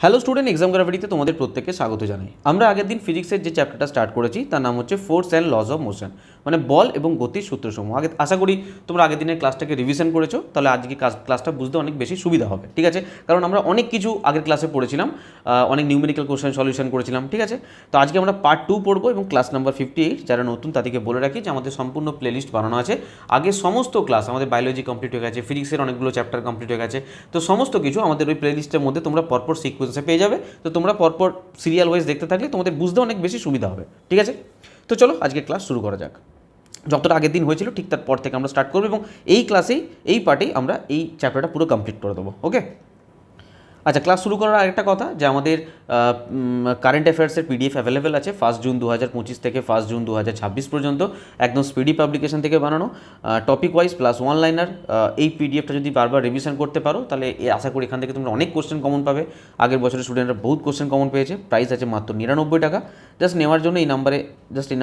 Hello student, exam গ্রাভিটিতে তোমাদের প্রত্যেককে স্বাগত জানাই। আমরা আগের দিন ফিজিক্সের যে চ্যাপ্টারটা স্টার্ট করেছি তার নাম হচ্ছে force and laws of motion, মানে বল এবং গতির সূত্রসমূহ। আশা করি তোমরা আগের দিনের ক্লাসটাকে রিভিশন করেছো, তাহলে আজকে ক্লাসটা বুঝতে অনেক বেশি সুবিধা হবে। ঠিক আছে, কারণ আমরা অনেক কিছু আগের ক্লাসে পড়েছিলাম, অনেক নিউমেরিক্যাল কোশ্চেন সলিউশন করেছিলাম। ঠিক আছে, তো আজকে আমরা পার্ট 2 পড়বো এবং ক্লাস নাম্বার 58। যারা নতুন তাদেরকে বলে রাখি যে আমাদের সম্পূর্ণ প্লেলিস্ট বানানো আছে। আগে সমস্ত ক্লাস আমাদের বায়োলজি কমপ্লিট হয়ে গেছে, ফিজিক্সের অনেকগুলো চ্যাপ্টার কমপ্লিট হয়ে গেছে, তো সমস্ত কিছু আমাদের ওই প্লেলিস্টের মধ্যে তোমরা পরপর সিকোয়েন্সে পেয়ে যাবে। তো তোমরা পরপর সিরিয়াল ওয়াইজ দেখতে থাকলে তোমাদের বুঝতে অনেক বেশি সুবিধা হবে। ঠিক আছে, তো চলো আজকে ক্লাস শুরু করা যাক। যতটা আগের দিন হয়েছিল ঠিক তার পর থেকে আমরা স্টার্ট করবো এবং এই ক্লাসেই এই পার্টেই আমরা এই চ্যাপ্টারটা পুরো কমপ্লিট করে দেবো। ওকে, আচ্ছা, ক্লাস শুরু করার আরেকটা কথা যে আমাদের কারেন্ট অ্যাফেয়ার্সের পিডিএফ অ্যাভেলেবেল আছে 1 জুন 2025 থেকে 1 জুন 2026 পর্যন্ত, একদম স্পিডি পাবলিকেশন থেকে বানানো, topic wise plus one liner. এই পিডিএফটা যদি বারবার রিভিশন করতে পারো তাহলে আশা করি এখান থেকে তোমরা অনেক কোশ্চেন কমন পাবে। আগের বছরের স্টুডেন্টরা বহুত কোশ্চেন কমন পেয়েছে। প্রাইস আছে মাত্র 99 টাকা। জাস্ট নেওয়ার জন্য এই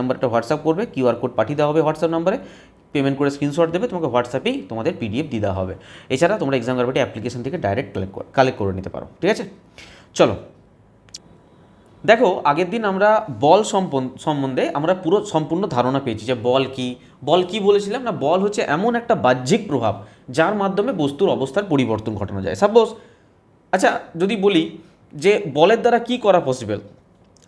নাম্বারটা হোয়াটসঅ্যাপ করবে, কিউআর কোড পাঠিয়ে দেওয়া হবে হোয়াটসঅ্যাপ নাম্বারে, পেমেন্ট করে স্ক্রিনশট দেবে, তোমাকে হোয়াটসঅ্যাপেই তোমাদের পিডিএফ দিয়ে দেওয়া হবে। এছাড়া তোমরা এক্সাম গ্রাভিটি অ্যাপ্লিকেশন থেকে ডাইরেক্ট কালেক্ট করে নিতে পারো। ঠিক আছে, চলো দেখো, আগের দিন আমরা বল সম্বন্ধে আমরা পুরো সম্পূর্ণ ধারণা পেয়েছি যে বল কি বলেছিলাম না, বল হচ্ছে এমন একটা বাহ্যিক প্রভাব যার মাধ্যমে বস্তুর অবস্থার পরিবর্তন ঘটানো যায়। সাপোজ, আচ্ছা যদি বলি যে বলের দ্বারা কি করা পসিবল,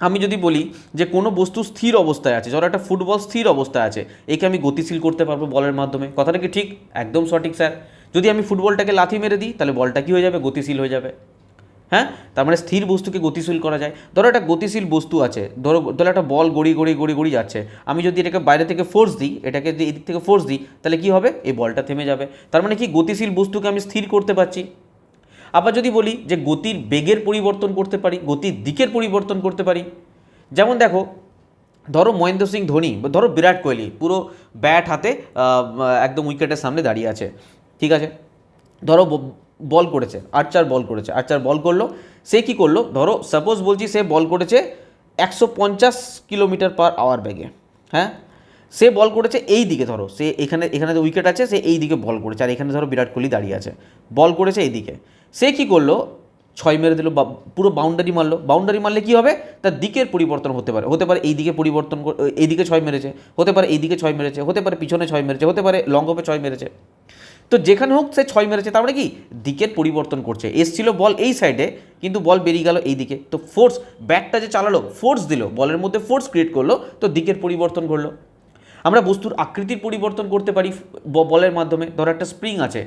আমি যদি বলি যে কোনো বস্তু স্থির অবস্থায় আছে, ধরো একটা ফুটবল স্থির অবস্থায় আছে, একে আমি গতিশীল করতে পারবো বলের মাধ্যমে। কথাটা কি ঠিক? একদম সঠিক স্যার। যদি আমি ফুটবলটাকে লাথি মেরে দিই তাহলে বলটা কী হয়ে যাবে? গতিশীল হয়ে যাবে। হ্যাঁ, তার মানে স্থির বস্তুকে গতিশীল করা যায়। ধরো একটা গতিশীল বস্তু আছে, ধরো একটা বল গড়ি যাচ্ছে, আমি যদি এটাকে বাইরে থেকে ফোর্স দিই, এটাকে যদি এদিক থেকে ফোর্স দিই তাহলে কি হবে? এই বলটা থেমে যাবে। তার মানে কি গতিশীল বস্তুকে আমি স্থির করতে পারছি। আবার যদি বলি যে গতির বেগের পরিবর্তন করতে পারি, গতির দিকের পরিবর্তন করতে পারি, যেমন দেখো, ধরো মহেন্দ্র সিং ধোনি, ধরো বিরাট কোহলি পুরো ব্যাট হাতে একদম উইকেটের সামনে দাঁড়িয়ে আছে। ঠিক আছে, ধরো বল করেছে, আর্চার বল করলো, সে কি করলো? ধরো সাপোজ বলছি সে বল করেছে 150 কিলোমিটার/আওয়ার বেগে। হ্যাঁ, সে বল করেছে এই দিকে, ধরো সে এখানে উইকেট আছে, সে এই দিকে বল করেছে, আর এখানে ধরো বিরাট কোহলি দাঁড়িয়ে আছে, বল করেছে এই দিকে। সে কি করলো? 6 মেরে দিল, পুরো বাউন্ডারি মারলে কি হবে? তার দিকের পরিবর্তন হতে পারে এই দিকে পরিবর্তন, এই দিকে 6 মেরেছে, হতে পারে এই দিকে 6 মেরেছে, হতে পারে পিছনে 6 মেরেছে, হতে পারে লং অফে 6 মেরেছে। তো যেখানে হোক সে 6 মেরেছে, তার মানে কি দিকের পরিবর্তন করছে। এসছিল বল এই সাইডে, কিন্তু বল বেরিয়ে গেল এই দিকে। তো ফোর্স, ব্যাটটা যে চালালো, ফোর্স দিল, বলের মধ্যে ফোর্স ক্রিয়েট করলো, তো দিকের পরিবর্তন করলো। আমরা বস্তুর আকৃতির পরিবর্তন করতে পারি বলের মাধ্যমে। ধরো একটা স্প্রিং আছে,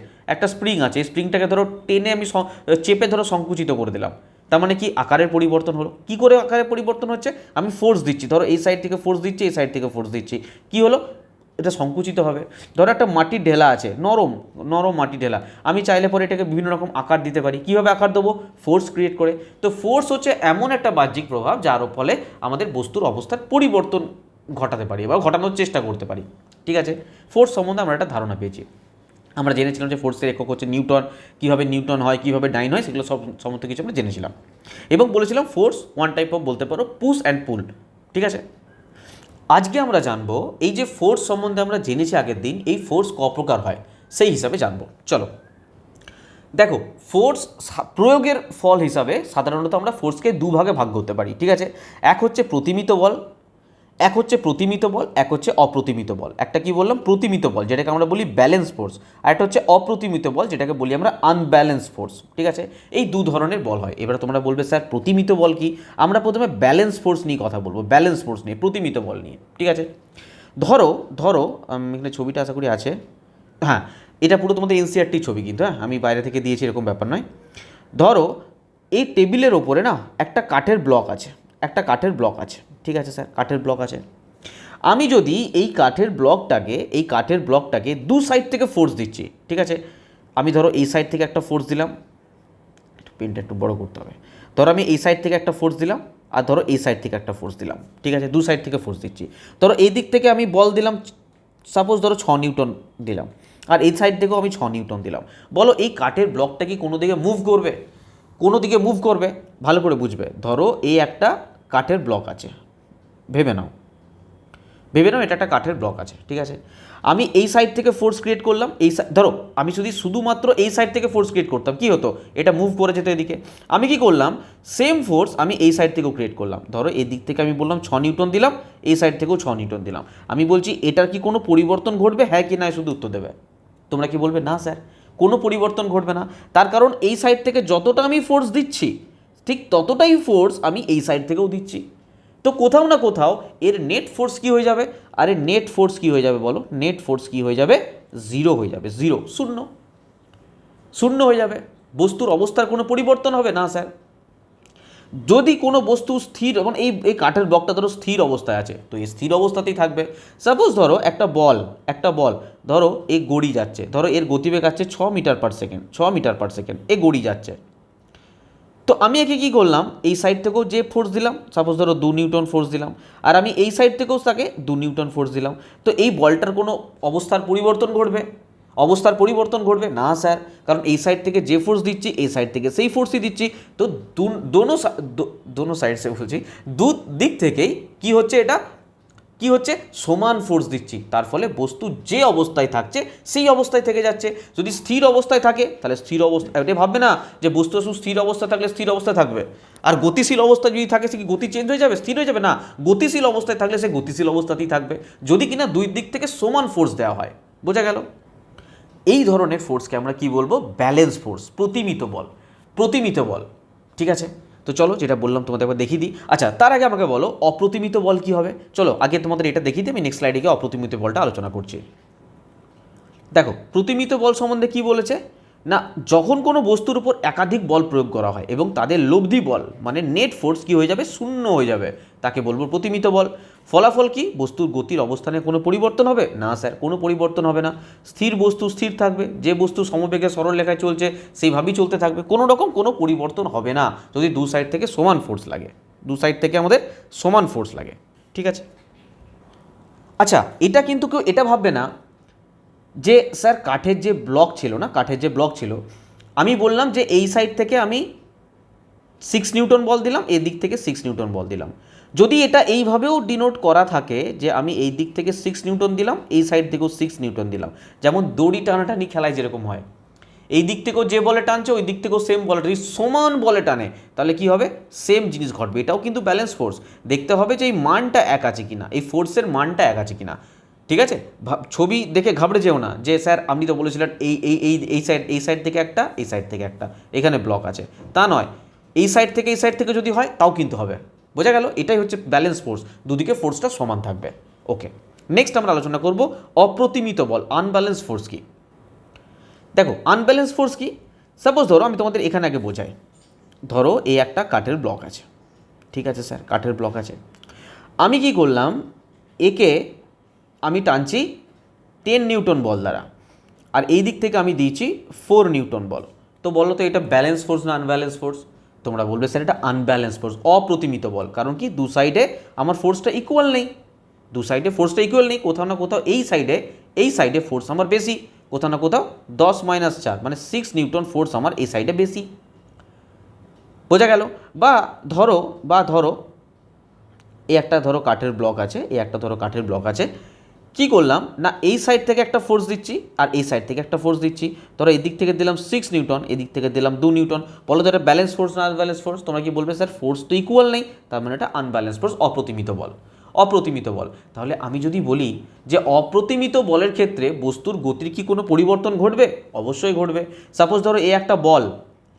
এই স্প্রিংটাকে ধরো টেনে আমি চেপে ধরো সংকুচিত করে দিলাম, তার মানে কি আকারের পরিবর্তন হলো। কি করে আকারের পরিবর্তন হচ্ছে? আমি ফোর্স দিচ্ছি, ধরো এই সাইড থেকে ফোর্স দিচ্ছি, এই সাইড থেকে ফোর্স দিচ্ছি, কি হলো? এটা সংকুচিত হবে। ধরো একটা মাটির ঢেলা আছে, নরম মাটির ঢেলা, আমি চাইলে পরে এটাকে বিভিন্ন রকম আকার দিতে পারি। কীভাবে আকার দেবো? ফোর্স ক্রিয়েট করে। তো ফোর্স হচ্ছে এমন একটা বাহ্যিক প্রভাব যার ফলে আমাদের বস্তুর অবস্থার পরিবর্তন ঘটাতে পারি বা ঘটানোর চেষ্টা করতে পারি। ঠিক আছে, ফোর্স সম্বন্ধে আমরা একটা ধারণা পেয়েছি। আমরা জেনেছিলাম যে ফোর্সের একক হচ্ছে নিউটন, কীভাবে নিউটন হয়, কীভাবে ডাইন হয়, সেগুলো সমস্ত কিছু আমরা জেনেছিলাম। এবং বলেছিলাম ফোর্স ওয়ান টাইপ অফ, বলতে পারো, পুশ অ্যান্ড পুল। ঠিক আছে, আজকে আমরা জানবো এই যে ফোর্স সম্বন্ধে আমরা জেনেছি আগের দিন, এই ফোর্স ক প্রকার হয় সেই হিসাবে জানবো। চলো দেখো, ফোর্স প্রয়োগের ফল হিসাবে সাধারণত আমরা ফোর্সকে দুভাগে ভাগ করতে পারি। ঠিক আছে, এক হচ্ছে প্রতিমিত বল, এক হচ্ছে অপ্রতিমিত বল। একটা কি বললাম? প্রতিমিত বল, যেটাকে আমরা বলি ব্যালেন্স ফোর্স, আর একটা হচ্ছে অপ্রতিমিত বল, যেটাকে বলি আমরা আনব্যালেন্স ফোর্স। ঠিক আছে, এই দু ধরনের বল হয়। এবার তোমরা বলবে স্যার প্রতিমিত বল কি? আমরা প্রথমে ব্যালেন্স ফোর্স নিয়ে কথা বলবো, ব্যালেন্স ফোর্স নিয়ে, প্রতিমিত বল নিয়ে। ঠিক আছে, ধরো এখানে ছবিটা আশা করি আছে, হ্যাঁ, এটা পুরো তোমাদের এনসিআরটি ছবি কিন্তু, হ্যাঁ, আমি বাইরে থেকে দিয়েছি এরকম ব্যাপার নয়। ধরো এই টেবিলের ওপরে না একটা কাঠের ব্লক আছে, ঠিক আছে স্যার, কাঠের ব্লক আছে। আমি যদি এই কাঠের ব্লকটাকে দু সাইড থেকে ফোর্স দিচ্ছি, ঠিক আছে, আমি ধরো এই সাইড থেকে একটা ফোর্স দিলাম, পেনটা একটু বড় করতে হবে, ধরো আমি এই সাইড থেকে একটা ফোর্স দিলাম, আর ধরো এই সাইড থেকে একটা ফোর্স দিলাম, ঠিক আছে, দু সাইড থেকে ফোর্স দিচ্ছি। ধরো এই দিক থেকে আমি বল দিলাম, সাপোজ ধরো 6 নিউটন দিলাম, আর এই সাইড থেকেও আমি 6 নিউটন দিলাম। বলো এই কাঠের ব্লকটা কি কোনো দিকে মুভ করবে? কোনো দিকে মুভ করবে? ভালো করে বুঝবে। ধরো এই একটা কাঠের ব্লক আছে, ভেবে নাও, ভেবে নাও এটা একটা কাঠের ব্লক আছে, ঠিক আছে। আমি এই সাইড থেকে ফোর্স ক্রিয়েট করলাম, ধরো আমি যদি শুধুমাত্র এই সাইড থেকে ফোর্স ক্রিয়েট করতাম কি হতো, এটা মুভ করে যেত এদিকে। আমি কি করলাম, সেম ফোর্স আমি এই সাইড থেকেও ক্রিয়েট করলাম। ধরো এই দিক থেকে আমি বললাম 6 নিউটন দিলাম, এই সাইড থেকেও 6 নিউটন দিলাম। আমি বলছি এটার কি কোনো পরিবর্তন ঘটবে, হ্যাঁ কি না শুধু উত্তর দেবে। তোমরা কি বলবে, না স্যার কোনো পরিবর্তন ঘটবে না। তার কারণ এই সাইড থেকে যতটা আমি ফোর্স দিচ্ছি ঠিক ততটাই ফোর্স আমি এই সাইড থেকেও দিচ্ছি। তো কোথাও না কোথাও এর নেট ফোর্স কি হয়ে যাবে, আরে নেট ফোর্স কি হয়ে যাবে বলো, নেট ফোর্স কি হয়ে যাবে, 0 হয়ে যাবে, 0, শূন্য, শূন্য হয়ে যাবে। বস্তুর অবস্থার কোনো পরিবর্তন হবে না স্যার। যদি কোনো বস্তু স্থির, এবং এই কাঠের ব্লকটা ধরো স্থির অবস্থায় আছে, তো এই স্থির অবস্থাতেই থাকবে। সাপোজ ধরো একটা বল ধরো এই গড়ি যাচ্ছে, ধরো এর গতিবেগ আছে 6 metre per second, 6 metre per second এ গড়ি যাচ্ছে। তো আমি একে কী করলাম, এই সাইড থেকেও যে ফোর্স দিলাম, সাপোজ ধরো 2 নিউটন ফোর্স দিলাম, আর আমি এই সাইড থেকেও তাকে 2 নিউটন ফোর্স দিলাম। তো এই বলটার কোনো অবস্থার পরিবর্তন ঘটবে, অবস্থার পরিবর্তন ঘটবে না স্যার, কারণ এই সাইড থেকে যে ফোর্স দিচ্ছি এই সাইড থেকে সেই ফোর্সই দিচ্ছি। তো দোনো সাইড সে বলছি, দু দিক থেকেই কি হচ্ছে, এটা কি হচ্ছে, সমান ফোর্স দিচ্ছি। তার ফলে বস্তু যে অবস্থায় থাকছে সেই অবস্থায় থেকে যাচ্ছে। যদি স্থির অবস্থায় থাকে তাহলে স্থির অবস্থা, এটা ভাববে না যে বস্তু শুধু স্থির অবস্থা থাকলে স্থির অবস্থায় থাকবে, আর গতিশীল অবস্থা যদি থাকে সে কি গতি চেঞ্জ হয়ে যাবে, স্থির হয়ে যাবে না, গতিশীল অবস্থায় থাকলে সে গতিশীল অবস্থাতেই থাকবে, যদি কিনা দুই দিক থেকে সমান ফোর্স দেওয়া হয়। বোঝা গেল? এই ধরনের ফোর্সকে আমরা কি বলবো, ব্যালেন্স ফোর্স, প্রতিমিত বল, প্রতিমিত বল, ঠিক আছে। তো চলো যেটা বললাম তোমাদের একবার দেখিয়ে দিই। আচ্ছা তার আগে আমাকে বলো অপ্রতিমিত বল কি হবে। চলো আগে তোমাদের এটা দেখিয়ে দিই, আমি নেক্সট স্লাইডে গিয়ে অপ্রতিমিত বলটা আলোচনা করছি। দেখো প্রতিমিত বল সম্বন্ধে কি বলেছে না, যখন কোনো বস্তুর উপর একাধিক বল প্রয়োগ করা হয় এবং তাদের লব্ধি বল মানে নেট ফোর্স কি হয়ে যাবে, শূন্য হয়ে যাবে, তাকে বলবো প্রতিমিত বল। ফলাফল কি, বস্তুর গতির অবস্থানে কোনো পরিবর্তন হবে না স্যার, কোনো পরিবর্তন হবে না। স্থির বস্তু স্থির থাকবে, যে বস্তু সমবেগে সরল রেখায় চলছে সেইভাবেই চলতে থাকবে, কোনো রকম কোনো পরিবর্তন হবে না যদি দু সাইড থেকে সমান ফোর্স লাগে, দু সাইড থেকে আমাদের সমান ফোর্স লাগে, ঠিক আছে। আচ্ছা এটা কিন্তু কেউ এটা ভাববে না যে স্যার কাঠের যে ব্লক ছিল না, কাঠের যে ব্লক ছিল, আমি বললাম যে এই সাইড থেকে আমি 6 নিউটন বল দিলাম, এই দিক থেকে 6 নিউটন বল দিলাম। যদি এটা এইভাবেও ডিনোট করা থাকে যে আমি এই দিক থেকে 6 নিউটন দিলাম, এই সাইড থেকেও 6 নিউটন দিলাম, যেমন দড়ি টানাটানি খেলায় যেরকম হয়, এই দিক থেকেও যে বলে টানছে ওই দিক থেকেও সেম বলে, যদি সমান বলে টানে তাহলে কি হবে, সেম জিনিস ঘটবে। এটাও কিন্তু ব্যালেন্স ফোর্স, দেখতে হবে যে এই মানটা এক আছে কিনা, এই ফোর্সের মানটা এক আছে কিনা, ঠিক আছে। ছবি দেখে ঘাবড়ে যেও না যে স্যার আপনি তো বলেছিলেন এই সাইড থেকে একটা, এই সাইড থেকে একটা, এখানে ব্লক আছে, তা নয়, এই সাইড থেকে যদি হয় তাও কিন্তু হবে। বোঝা গেল? এটাই হচ্ছে ব্যালেন্স ফোর্স, দুদিকে ফোর্সটা সমান থাকবে। ওকে, নেক্সট আমরা আলোচনা করব অপ্রতিমিত বল, আনব্যালেন্স ফোর্স কি। দেখো আনব্যালেন্স ফোর্স কি, সাপোজ ধরো আমি তোমাদের এখানে আগে বোঝাই, ধরো এই একটা কাঠের ব্লক আছে, ঠিক আছে স্যার কাঠের ব্লক আছে, আমি কি করলাম, একে আমি টানছি 10 নিউটন বল দ্বারা, আর এই দিক থেকে আমি দিয়েছি 4 নিউটন বল। তো বলো তো এটা ব্যালেন্স ফোর্স না আনব্যালেন্স ফোর্স? তোমরা বলবে স্যার এটা আনব্যালেন্স ফোর্স, অপ্রতিমিত বল। কারণ কি, দু সাইডে আমার ফোর্সটা ইকুয়াল নেই, দু সাইডে ফোর্সটা ইকুয়াল নেই, কোথাও না কোথাও এই সাইডে ফোর্স আমার বেশি, কোথাও না কোথাও 10 - 4 মানে 6 নিউটন ফোর্স আমার এই সাইডে বেশি। বোঝা গেল? বা ধরো এই একটা ধরো কাঠের ব্লক আছে, এই একটা ধরো কাঠের ব্লক আছে, কি করলাম না এই সাইড থেকে একটা ফোর্স দিচ্ছি আর এই সাইড থেকে একটা ফোর্স দিচ্ছি, ধরো এই দিক থেকে দিলাম 6 নিউটন, এদিক থেকে দিলাম 2 নিউটন। বলো তো এটা ব্যালেন্স ফোর্স না আনব্যালেন্স ফোর্স? তোমরা কি বলবে স্যার ফোর্স তো ইকুয়াল নেই, তার মানে এটা আনব্যালেন্স ফোর্স, অপ্রতিমিত বল, অপ্রতিমিত বল। তাহলে আমি যদি বলি যে অপ্রতিমিত বলের ক্ষেত্রে বস্তুর গতির কি কোনো পরিবর্তন ঘটবে? অবশ্যই ঘটবে। সাপোজ ধরো এই একটা বল,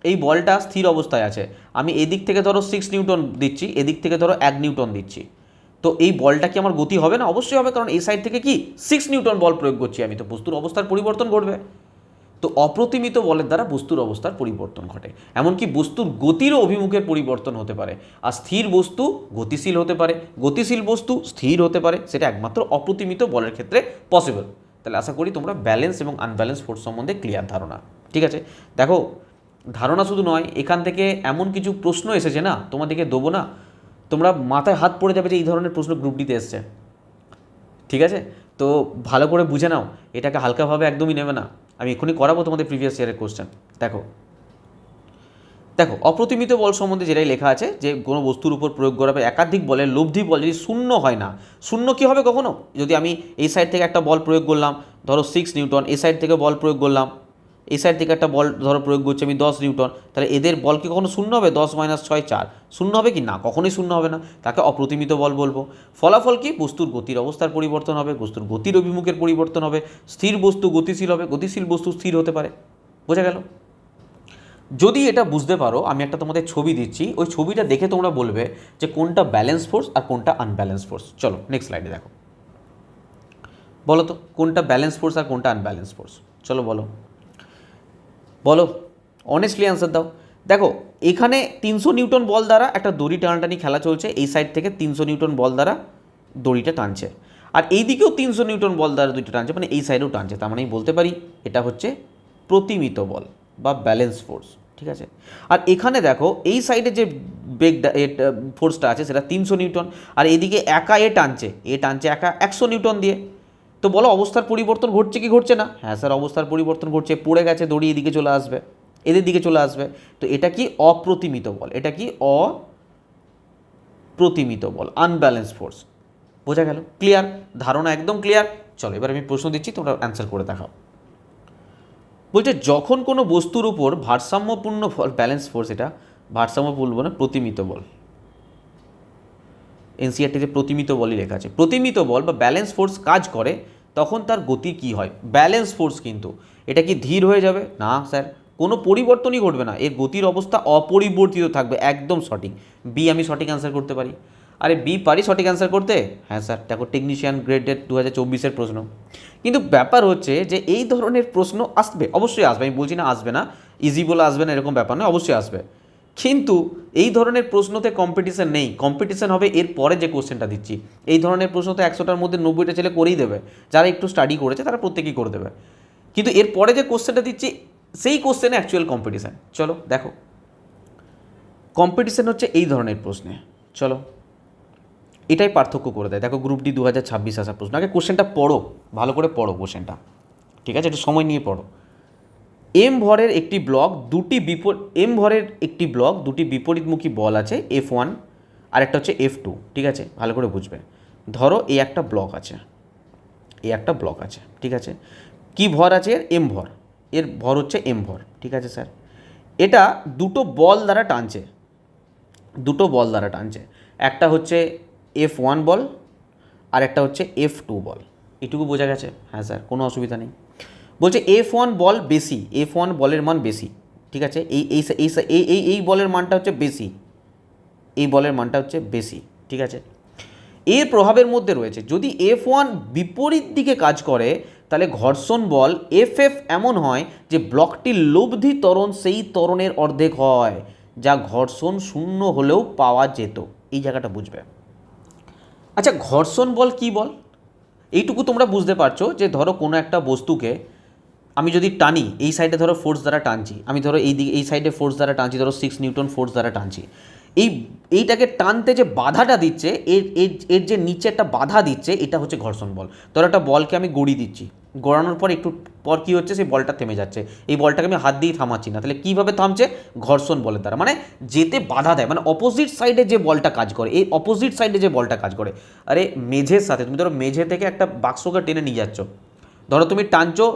এই বলটা স্থির অবস্থায় আছে, আমি এদিক থেকে ধরো 6 নিউটন দিচ্ছি, এদিক থেকে ধরো 1 নিউটন দিচ্ছি, তো এই বলটা কি আমার গতি হবে না? অবশ্যই হবে, কারণ এই সাইড থেকে কি 6 নিউটন বল প্রয়োগ করছি আমি, তো বস্তুর অবস্থার পরিবর্তন ঘটবে। তো অপ্রতিমিত বলের দ্বারা বস্তুর অবস্থার পরিবর্তন ঘটে, এমনকি বস্তুর গতিরও অভিমুখের পরিবর্তন হতে পারে। আর স্থির বস্তু গতিশীল হতে পারে, গতিশীল বস্তু স্থির হতে পারে, সেটা একমাত্র অপ্রতিমিত বলের ক্ষেত্রে পসিবল। তাহলে আশা করি তোমরা ব্যালেন্স এবং আনব্যালেন্স ফোর্স সম্বন্ধে ক্লিয়ার ধারণা, ঠিক আছে। দেখো ধারণা শুধু নয়, এখান থেকে এমন কিছু প্রশ্ন এসেছে না, তোমাদেরকে দেবো না, তোমরা মাথায় হাত পড়ে যাবে যে এই ধরনের প্রশ্ন গ্রুপ ডিতে এসছে, ঠিক আছে। তো ভালো করে বুঝে নাও, এটাকে হালকাভাবে একদমই নেবে না, আমি এক্ষুনি করাবো তোমাদের প্রিভিয়াস ইয়ারের কোশ্চেন। দেখো দেখো অপ্রতিমিত বল সম্বন্ধে যেটাই লেখা আছে যে কোনো বস্তুর উপর প্রয়োগ করা হবে একাধিক বলের লব্ধি বল যদি শূন্য হয় না, শূন্য কী হবে কখনো? যদি আমি এই সাইড থেকে একটা বল প্রয়োগ করলাম ধরো 6 নিউটন, এই সাইড থেকে বল প্রয়োগ করলাম, এই সাইড থেকে একটা বল ধরো প্রয়োগ করছি আমি 10 নিউটন, তাহলে এদের বল কি কখনো শূন্য হবে? 10 - 6 4 শূন্য হবে কি না? কখনোই শূন্য হবে না, তাকে অপ্রতিমিত বল বলবো। ফলাফল কি? বস্তুর গতির অবস্থার পরিবর্তন হবে, বস্তুর গতির অভিমুখের পরিবর্তন হবে, স্থির বস্তু গতিশীল হবে, গতিশীল বস্তু স্থির হতে পারে। বোঝা গেল? যদি এটা বুঝতে পারো, আমি একটা তোমাদের ছবি দিচ্ছি, ওই ছবিটা দেখে তোমরা বলবে যে কোনটা ব্যালেন্স ফোর্স আর কোনটা আনব্যালেন্স ফোর্স। চলো নেক্সট স্লাইডে দেখো, বলো তো কোনটা ব্যালেন্স ফোর্স আর কোনটা আনব্যালেন্স ফোর্স। চলো বলো বলো, অনেস্টলি অ্যান্সার দাও। দেখো এখানে 300 নিউটন বল দ্বারা একটা দড়ি টানাটানি খেলা চলছে, এই সাইড থেকে 300 নিউটন বল দ্বারা দড়িটা টানছে, আর এই দিকেও 300 নিউটন বল দ্বারা দুইটা টানছে, মানে এই সাইডেও টানছে। তার মানে আমি বলতে পারি এটা হচ্ছে প্রতিমিত বল বা ব্যালেন্স ফোর্স, ঠিক আছে। আর এখানে দেখো এই সাইডে যে বেগটা ফোর্সটা আছে সেটা 300 নিউটন, আর এদিকে একা এ টানছে একা 100 নিউটন দিয়ে। তো বলো অবস্থার পরিবর্তন ঘটছে কি ঘটছে না? হ্যাঁ স্যার, অবস্থার পরিবর্তন ঘটছে, পড়ে গেছে দড়ি এদিকে চলে আসবে, এদের দিকে চলে আসবে। তো এটা কি? অপ্রতিমিত বল। এটা কি? অপ্রতিমিত বল, আনব্যালেন্স ফোর্স। বোঝা গেল? ক্লিয়ার? ধারণা একদম ক্লিয়ার? চলো এবার আমি প্রশ্ন দিচ্ছি, তোমরা অ্যান্সার করে দেখাও। বলছে যখন কোনো বস্তুর উপর ভারসাম্যপূর্ণ বল, ব্যালেন্স ফোর্স, এটা ভারসাম্যপূর্ণ না প্রতিমিত বল, এনসিআরটিতে প্রতিমিত বলই লেখা আছে। প্রতিমিত বল বা ব্যালেন্স ফোর্স কাজ করে তখন তার গতি কি হয়? ব্যালেন্স ফোর্স কিন্তু এটা কি ধীর হয়ে যাবে? না স্যার, কোনো পরিবর্তনই ঘটবে না, এর গতির অবস্থা অপরিবর্তিত থাকবে। একদম সঠিক, বি আমি সঠিক অ্যান্সার করতে পারি। আরে বি পারি সঠিক অ্যান্সার করতে? হ্যাঁ স্যার, দেখো টেকনিশিয়ান গ্রেডের 2024-এর প্রশ্ন। কিন্তু ব্যাপার হচ্ছে যে এই ধরনের প্রশ্ন আসবে, অবশ্যই আসবে, আমি বলছি না আসবে না, ইজি বলে আসবে না এরকম ব্যাপার নয়, অবশ্যই আসবে। কিন্তু এই ধরনের প্রশ্নতে কম্পিটিশন নেই, কম্পিটিশন হবে এর পরে যে কোশ্চেনটা দিচ্ছি। এই ধরনের প্রশ্ন তো 100টার মধ্যে 90টা ছেলে করেই দেবে, যারা একটু স্টাডি করেছে তারা প্রত্যেকেই করে দেবে। কিন্তু এর পরে যে কোশ্চেনটা দিচ্ছি সেই কোশ্চেনে অ্যাকচুয়াল কম্পিটিশান। চলো দেখো, কম্পিটিশান হচ্ছে এই ধরনের প্রশ্নে। চলো এটাই পার্থক্য করে দেয়। দেখো গ্রুপ ডি 2026 আসা প্রশ্ন, আগে কোশ্চেনটা পড়ো, ভালো করে পড়ো কোশ্চেনটা, ঠিক আছে, একটু সময় নিয়ে পড়ো। এম ভরের একটি ব্লক দুটি বিপরীতমুখী বল আছে, F1 আর একটা হচ্ছে F2, ঠিক আছে, ভালো করে বুঝবে। ধরো এই একটা ব্লক আছে, ঠিক আছে, কি ভর আছে এর? এম ভর, এর ভর হচ্ছে এম ভর, ঠিক আছে স্যার। এটা দুটো বল দ্বারা টানছে, একটা হচ্ছে F1 বল আর একটা হচ্ছে F2 বল। এটুকু বোঝা গেছে? হ্যাঁ স্যার, কোনো অসুবিধা নেই। বলছে F1 বল বেশি, F1 বলের মান বেশি, ঠিক আছে, এই বলের মানটা হচ্ছে বেশি, এই বলের মানটা হচ্ছে বেশি, ঠিক আছে। এর প্রভাবের মধ্যে রয়েছে, যদি F1 বিপরীত দিকে কাজ করে তাহলে ঘর্ষণ বল FF এমন হয় যে ব্লকটির লব্ধি ত্বরণ সেই ত্বরণের অর্ধেক হয়, যা ঘর্ষণ শূন্য হলেও পাওয়া যেত। এই জায়গাটা বুঝবে। আচ্ছা, ঘর্ষণ বল কি বল? এইটুকু তোমরা বুঝতে পারছো যে ধরো কোনো একটা বস্তুকে আমি যদি টানি, এই সাইডে ধরো ফোর্স দ্বারা টানছি, আমি ধরো এই সাইডে ফোর্স দ্বারা টানছি, ধরো 6 নিউটন ফোর্স দ্বারা টানছি, এইটাকে টানতে যে বাধাটা দিচ্ছে, এর যে নিচে একটা বাধা দিচ্ছে, এটা হচ্ছে ঘর্ষণ বল। ধরো একটা বলকে আমি গড়িয়ে দিচ্ছি, গড়ানোর পর একটু পর কী হচ্ছে, সেই বলটা থেমে যাচ্ছে, এই বলটাকে আমি হাত দিয়ে থামাচ্ছি না, তাহলে কীভাবে থামছে? ঘর্ষণ বলের দ্বারা, মানে যেতে বাধা দেয়, মানে অপোজিট সাইডে যে বলটা কাজ করে, এই অপোজিট সাইডে যে বলটা কাজ করে। আরে মেঝের সাথে তুমি ধরো মেঝে থেকে একটা বাক্সকে টেনে নিয়ে যাচ্ছ, ধরো তুমি টানছো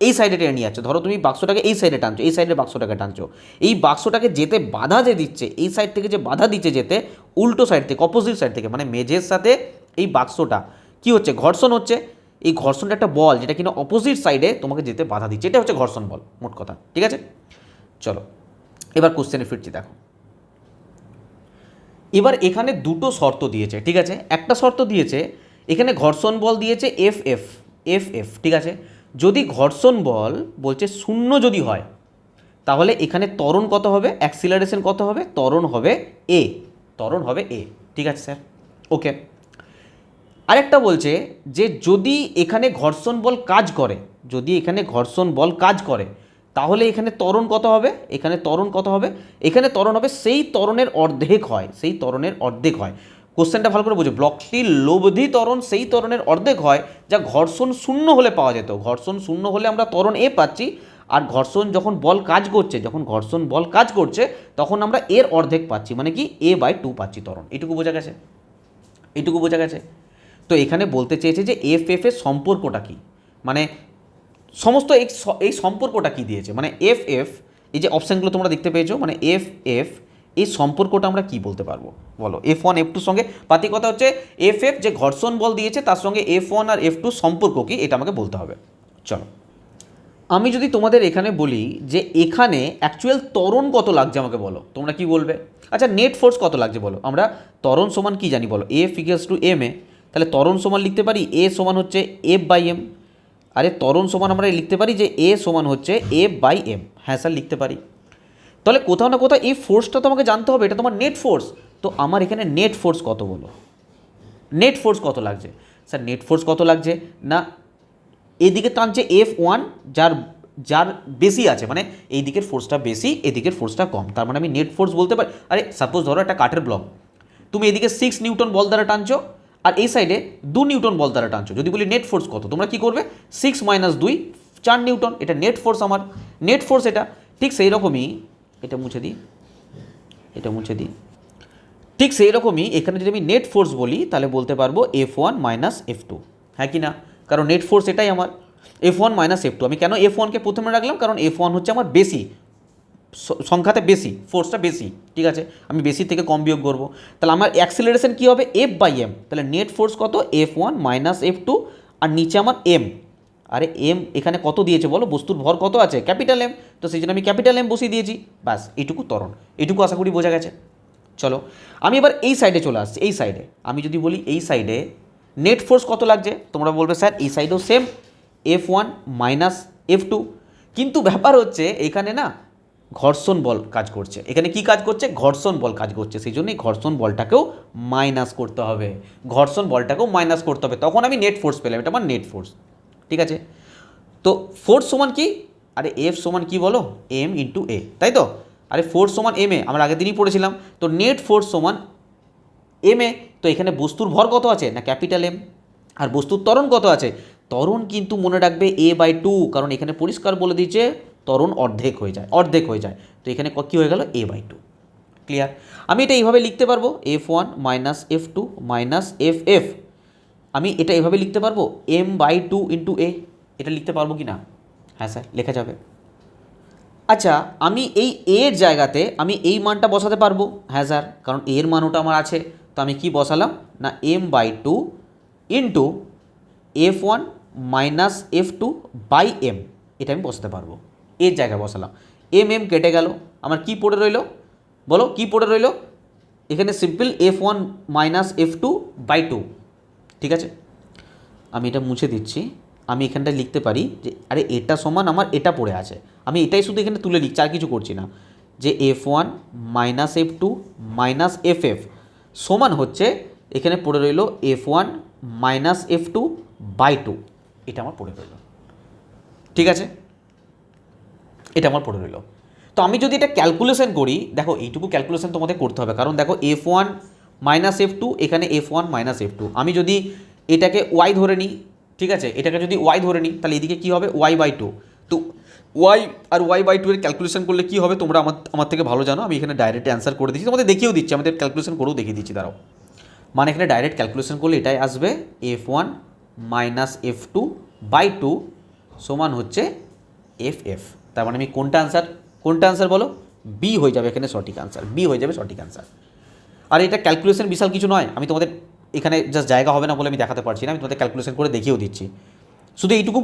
এই সাইডে টেনে নিয়ে যাচ্ছে, ধরো তুমি বাক্সটাকে এই সাইডে টানছো, এই সাইডে বাক্সটাকে টানছো, এই বাক্সটাকে যেতে বাধা যে দিচ্ছে, এই সাইড থেকে যে বাধা দিচ্ছে যেতে, উল্টো সাইড থেকে, অপোজিট সাইড থেকে, মানে মেঝের সাথে এই বাক্সটা কী হচ্ছে? ঘর্ষণ হচ্ছে। এই ঘর্ষণটা একটা বল যেটা কিনা অপোজিট সাইডে তোমাকে যেতে বাধা দিচ্ছে, এটা হচ্ছে ঘর্ষণ বল, মোট কথা, ঠিক আছে। চলো এবার কোশ্চেনে ফিরছি। দেখো এবার এখানে দুটো শর্ত দিয়েছে, ঠিক আছে। একটা শর্ত দিয়েছে এখানে ঘর্ষণ বল দিয়েছে এফ, ঠিক আছে। যদি ঘর্ষণ বল বলছে শূন্য যদি হয় তাহলে এখানে ত্বরণ কত হবে? অ্যাক্সিলারেশন কত হবে? ত্বরণ হবে এ, ঠিক আছে স্যার, ওকে। আরেকটা বলছে যে যদি এখানে ঘর্ষণ বল কাজ করে, তাহলে এখানে ত্বরণ কত হবে? এখানে ত্বরণ হবে সেই ত্বরণের অর্ধেক হয়, কোশ্চেনটা ভালো করে বুঝো। ব্লকটির লব্ধি ত্বরণ সেই ত্বরণের অর্ধেক হয় যা ঘর্ষণ শূন্য হলে পাওয়া যেত। ঘর্ষণ শূন্য হলে আমরা ত্বরণ এ পাচ্ছি, আর ঘর্ষণ যখন বল কাজ করছে, তখন আমরা এর অর্ধেক পাচ্ছি, মানে কি a/2 পাচ্ছি ত্বরণ। এটুকু বোঝা গেছে। তো এখানে বলতে চেয়েছে যে এফ এর সম্পর্কটা কি, মানে সমস্ত এই সম্পর্কটা কি দিয়েছে, মানে এফ এই যে অপশানগুলো তোমরা দেখতে পেয়েছো, মানে এফ এই সম্পর্কটা আমরা কি বলতে পারবো বলো। F1 F2 সঙ্গে পাতি কথা হচ্ছে এফ যে ঘর্ষণ বল দিয়েছে তার সঙ্গে F1 আর F2 সম্পর্ক কি, এটা আমাকে বলতে হবে। চলো, আমি যদি তোমাদের এখানে বলি যে এখানে অ্যাকচুয়াল ত্বরণ কত লাগছে আমাকে বলো, তোমরা কি বলবে? আচ্ছা, নেট ফোর্স কত লাগছে বলো। আমরা ত্বরণ সমান কি জানি বলো, F = ma, তাহলে ত্বরণ সমান লিখতে পারি A সমান হচ্ছে F/m। আরে ত্বরণ সমান আমরা লিখতে পারি যে A সমান হচ্ছে F/m। হ্যাঁ স্যার, লিখতে পারি। তাহলে কোথাও না কোথাও এই ফোর্সটা তো আমাকে জানতে হবে, এটা তোমার নেট ফোর্স। তো আমার এখানে নেট ফোর্স কত বলো, নেট ফোর্স কত লাগছে? স্যার নেট ফোর্স কত লাগছে না, এদিকে টানছে F1, যার বেশি আছে, মানে এই দিকের ফোর্সটা বেশি, এদিকের ফোর্সটা কম, তার মানে আমি নেট ফোর্স বলতে পারি। আরে সাপোজ ধরো একটা কাঠের ব্লক, তুমি এদিকে 6 নিউটন বল দ্বারা টানছো আর এই সাইডে 2 নিউটন বল দ্বারা টানছো। যদি বলি নেট ফোর্স কত, তোমরা কি করবে? 6 - 2 4 নিউটন, এটা নেট ফোর্স, আমার নেট ফোর্স এটা। ঠিক সেই রকমই এটা মুছে দিই, ঠিক সেই রকমই এখানে যদি আমি নেট ফোর্স বলি তাহলে বলতে পারবো F1 - F2, হ্যাঁ কি না? কারণ নেট ফোর্স এটাই আমার F1 - F2। আমি কেন F1কে প্রথমে রাখলাম? কারণ F1 হচ্ছে আমার বেশি, সংখ্যাতে বেশি, ফোর্সটা বেশি, ঠিক আছে? আমি বেশি থেকে কম বিয়োগ করবো, তাহলে আমার অ্যাক্সিলারেশন কী হবে? F/m। তাহলে নেট ফোর্স কত? F1 - F2, আর নিচে আমার m। আরে m এখানে কত দিয়েছে বলো? বস্তুর ভর কত আছে? ক্যাপিটাল M, তো সেই জন্য আমি ক্যাপিটাল M বসিয়ে দিয়েছি, ব্যাস এইটুকু ত্বরণ। এইটুকু আশা করি বোঝা গেছে। চলো, আমি এবার এই সাইডে চলে আসছি। এই সাইডে আমি যদি বলি এই সাইডে নেট ফোর্স কত লাগছে, তোমরা বলবে স্যার এই সাইডেও সেম F1 - F2, কিন্তু ব্যাপার হচ্ছে এখানে না ঘর্ষণ বল কাজ করছে। এখানে কি কাজ করছে? ঘর্ষণ বল কাজ করছে, সেই জন্যই ঘর্ষণ বলটাকেও মাইনাস করতে হবে, তখন আমি নেট ফোর্স পেলাম, এটা আমার নেট ফোর্স, ঠিক আছে? তো ফোর্স সমান কি? আরে F সমান কি বলো? m × a, তাই তো? আরে ফোর্স সমান m এ, আমরা আগের দিনই পড়েছিলাম। তো নেট ফোর্স সমান m এ, তো এখানে বস্তুর ভর কত আছে না ক্যাপিটাল M, আর বস্তুর ত্বরণ কত আছে? ত্বরণ কিন্তু মনে রাখবে a/2, কারণ এখানে পরিষ্কার বলে দিয়েছে ত্বরণ অর্ধেক হয়ে যায়, তো এখানে কী হয়ে গেল? a/2। ক্লিয়ার? আমি এটা এইভাবে লিখতে পারবো F1 - F2 - F, আমি এটা এইভাবে লিখতে পারবো m/2 × a, এটা লিখতে পারবো কি না? হ্যাঁ স্যার, লেখা যাবে। আচ্ছা, আমি এই এর জায়গাতে আমি এই মানটা বসাতে পারবো? হ্যাঁ স্যার, কারণ এর মান ওটা আমার আছে, তো আমি কি বসালাম না m/2 × F1 - F2/m, এটা আমি বসাতে পারবো, এর জায়গায় বসালাম। m কেটে গেল, আমার কি পড়ে রইল বলো? কি পড়ে রইল? এখানে সিম্পল F1 - F2/2, ঠিক আছে? আমি এটা মুছে দিচ্ছি। আমি এখানটায় লিখতে পারি যে আরে এটা সমান আমার এটা পড়ে আছে, আমি এটাই শুধু এখানে তুলে লিখছি, আর কিছু করছি না, যে F1 - F2 - FF সমান হচ্ছে এখানে পড়ে রইল F1 - F2/2, এটা আমার পড়ে রইল, ঠিক আছে? এটা আমার পড়ে রইল। তো আমি যদি এটা ক্যালকুলেশন করি, দেখো এইটুকু ক্যালকুলেশন তোমাদের করতে হবে, কারণ দেখো F1 - F2, এখানে F1 - F2, আমি যদি এটাকে y ধরে নিই, ঠিক আছে, এটাকে যদি y ধরে নিই তাহলে এদিকে কী হবে? y/2। তো y আর y/2 এর ক্যালকুলেশন করলে কী হবে তোমরা আমার থেকে ভালো জানো, আমি এখানে ডাইরেক্ট অ্যান্সার করে দিচ্ছি, তোমাদের দেখিয়েও দিচ্ছি, আমাদের ক্যালকুলেশন করেও দেখিয়ে দিচ্ছি, দাঁড়াও। মানে এখানে ডাইরেক্ট ক্যালকুলেশন করলে এটাই আসবে F1 - F2/2 সমান হচ্ছে FF। তার মানে আমি কোনটা আনসার বলো? বি হয়ে যাবে এখানে সঠিক আনসার, বি হয়ে যাবে সঠিক আনসার। আর এটা ক্যালকুলেশন বিশাল কিছু নয়, আমি তোমাদের এখানে জাস্ট জায়গা হবে না বলে আমি দেখাতে পারছি না, আমি তোমাদের ক্যালকুলেশন করে দেখিয়েও দিচ্ছি। শুধু এইটুকু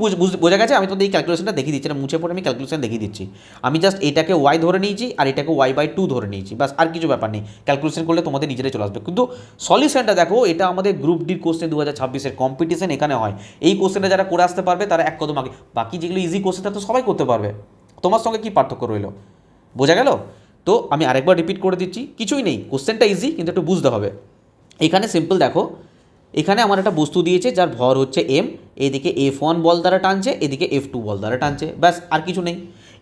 বোঝা গেছে, আমি তোমাদের এই ক্যালকুলেশনটা দেখিয়ে দিচ্ছি, এটা মুছে পড়ে আমি ক্যালকুলেশন দেখিয়ে দিচ্ছি। আমি জাস্ট এটাকে y ধরে নিয়েছি আর এটাকে y/2 ধরে নিয়েছি, বাস, আর কিছু ব্যাপার নেই। ক্যালকুলেশন করলে তোমাদের নিজেরাই চলে আসবে, কিন্তু সলিউশনটা দেখো, এটা আমাদের গ্রুপ ডির কোশ্চেন 2026-এর কম্পিটিশন এখানে হয়। এই কোশ্চেনটা যারা করে আসতে পারবে তারা এক কদম আগে, বাকি যেগুলো ইজি কোশ্চেন তো সবাই করতে পারবে, তোমার সঙ্গে কী পার্থক্য রইল? বোঝা গেল? তো আমি আরেকবার রিপিট করে দিচ্ছি, কিছুই নেই, কোশ্চেনটা ইজি, কিন্তু একটু বুঝতে হবে। এখানে সিম্পল দেখো, এখানে আমার একটা বস্তু দিয়েছে যার ভর হচ্ছে m, এদিকে F1 বল দ্বারা টানছে, এদিকে F2 বল দ্বারা টানছে, ব্যাস, আর কিছু নেই।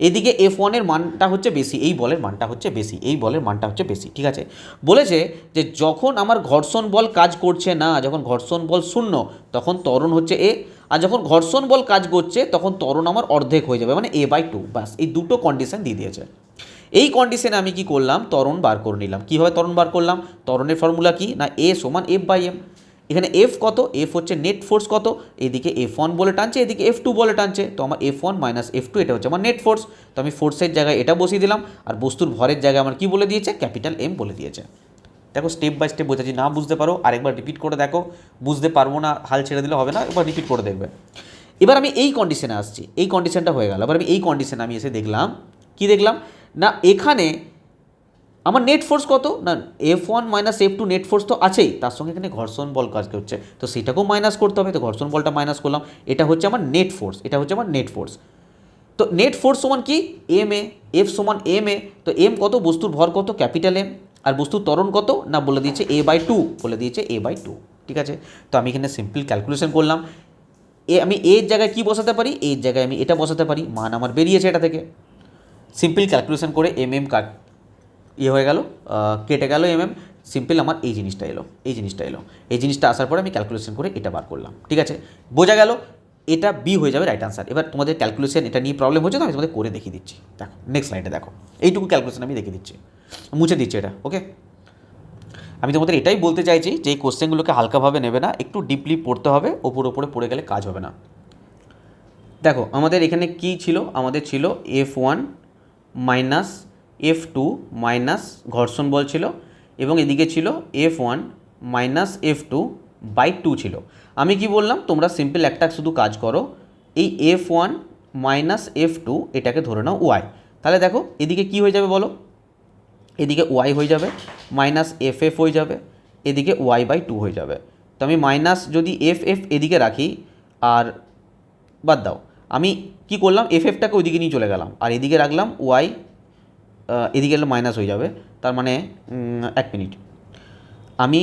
এদিকে F1 এর মানটা হচ্ছে বেশি, এই বলের মানটা হচ্ছে বেশি, এই বলের মানটা হচ্ছে বেশি, ঠিক আছে। বলেছে যে যখন আমার ঘর্ষণ বল কাজ করছে না, যখন ঘর্ষণ বল শূন্য, তখন ত্বরণ হচ্ছে এ, আর যখন ঘর্ষণ বল কাজ করছে তখন ত্বরণ আমার অর্ধেক হয়ে যাবে, মানে a/2। বাস এই দুটো কন্ডিশন দিয়ে দিয়েছে। এই কন্ডিশনে আমি কি করলাম, ত্বরণ বার করে নিলাম। কীভাবে ত্বরণ বার করলাম, ত্বরণের ফর্মুলা কি না, a সমান F/m। এখানে F কত, F হচ্ছে নেট ফোর্স কত, এদিকে F1 বলে টানছে, এদিকে F2 বলে টানছে, তো আমার F1 মাইনাস F2 এটা হচ্ছে আমার নেট ফোর্স। তো আমি ফোর্সের জায়গায় এটা বসিয়ে দিলাম, আর বস্তুর ভরের জায়গায় আমার কি বলে দিয়েছে, ক্যাপিটাল M বলে দিয়েছে। দেখো স্টেপ বাই স্টেপ বোঝাচ্ছি, না বুঝতে পারো আরেকবার রিপিট করে দেখো, বুঝতে পারবো না হাল ছেড়ে দিলে হবে না, একবার রিপিট করে দেখবে। এবার আমি এই কন্ডিশনে আসছি, এই কন্ডিশনটা হয়ে গেল। এবার আমি এই কন্ডিশনে আমি এসে দেখলাম, কি দেখলাম না, এখানে আমার নেট ফোর্স কত না, F1 minus F2 net force তো আছেই, তার সঙ্গে এখানে ঘর্ষণ বল কাজ করছে, তো সেটাকেও মাইনাস করতে হবে, তো ঘর্ষণ বলটা মাইনাস করলাম। এটা হচ্ছে আমার নেট ফোর্স, এটা হচ্ছে আমার নেট ফোর্স। তো নেট ফোর্স সমান কি এম এ, এফ সমান এম এ, তো এম কত, বস্তুর ভর কত, ক্যাপিটাল এম, আর বস্তুর ত্বরণ কত না, বলে দিয়েছে a/2, বলে দিয়েছে a/2, ঠিক আছে। তো আমি এখানে সিম্পল ক্যালকুলেশন করলাম, আমি এর জায়গায় কি বসাতে পারি, এর জায়গায় আমি এটা বসাতে পারি, মান আমার বেরিয়েছে এটা থেকে। সিম্পল ক্যালকুলেশন করে mm কাট হয়ে গেল, কেটে গেল সিম্পল আমার এই জিনিসটা এলো, এই জিনিসটা এলো, এই জিনিসটা আসার পরে আমি ক্যালকুলেশন করে এটা বার করলাম, ঠিক আছে। বোঝা গেল, এটা বি হয়ে যাবে রাইট আনসার। এবার তোমাদের ক্যালকুলেশন এটা নিয়ে প্রবলেম হচ্ছে তো, আমি তোমাদের করে দেখিয়ে দিচ্ছি। দেখো নেক্সট স্লাইডে দেখো, এইটুকু ক্যালকুলেশন আমি দেখিয়ে দিচ্ছি, মুছে দিচ্ছি এটা, ওকে। আমি তোমাদের এটাই বলতে চাইছি যে এই কোশ্চেনগুলোকে হালকাভাবে নেবে না, একটু ডিপলি পড়তে হবে, ওপরে পড়ে গেলে কাজ হবে না। দেখো আমাদের এখানে কি ছিল, আমাদের ছিল F1 মাইনাস F2 মাইনাস ঘর্ষণ বল ছিল, এবং এদিকে ছিল F1 মাইনাস F2/2 ছিল। আমি কি বললাম, তোমরা সিম্পল একটা শুধু কাজ করো, এই F1 মাইনাস F2 এটাকে ধরে নাও y, তাহলে দেখো এদিকে কি হয়ে যাবে বলো, এদিকে y হয়ে যাবে, মাইনাস FF হয়ে যাবে, এদিকে y/2 হয়ে যাবে। তো আমি মাইনাস যদি FF এদিকে রাখি, আর বাদ দাও, আমি কি করলাম, FFটাকে ওইদিকে নিয়ে চলে গেলাম, আর এদিকে রাখলাম y, এদিকে এলে মাইনাস হয়ে যাবে, তার মানে এক মিনিট, আমি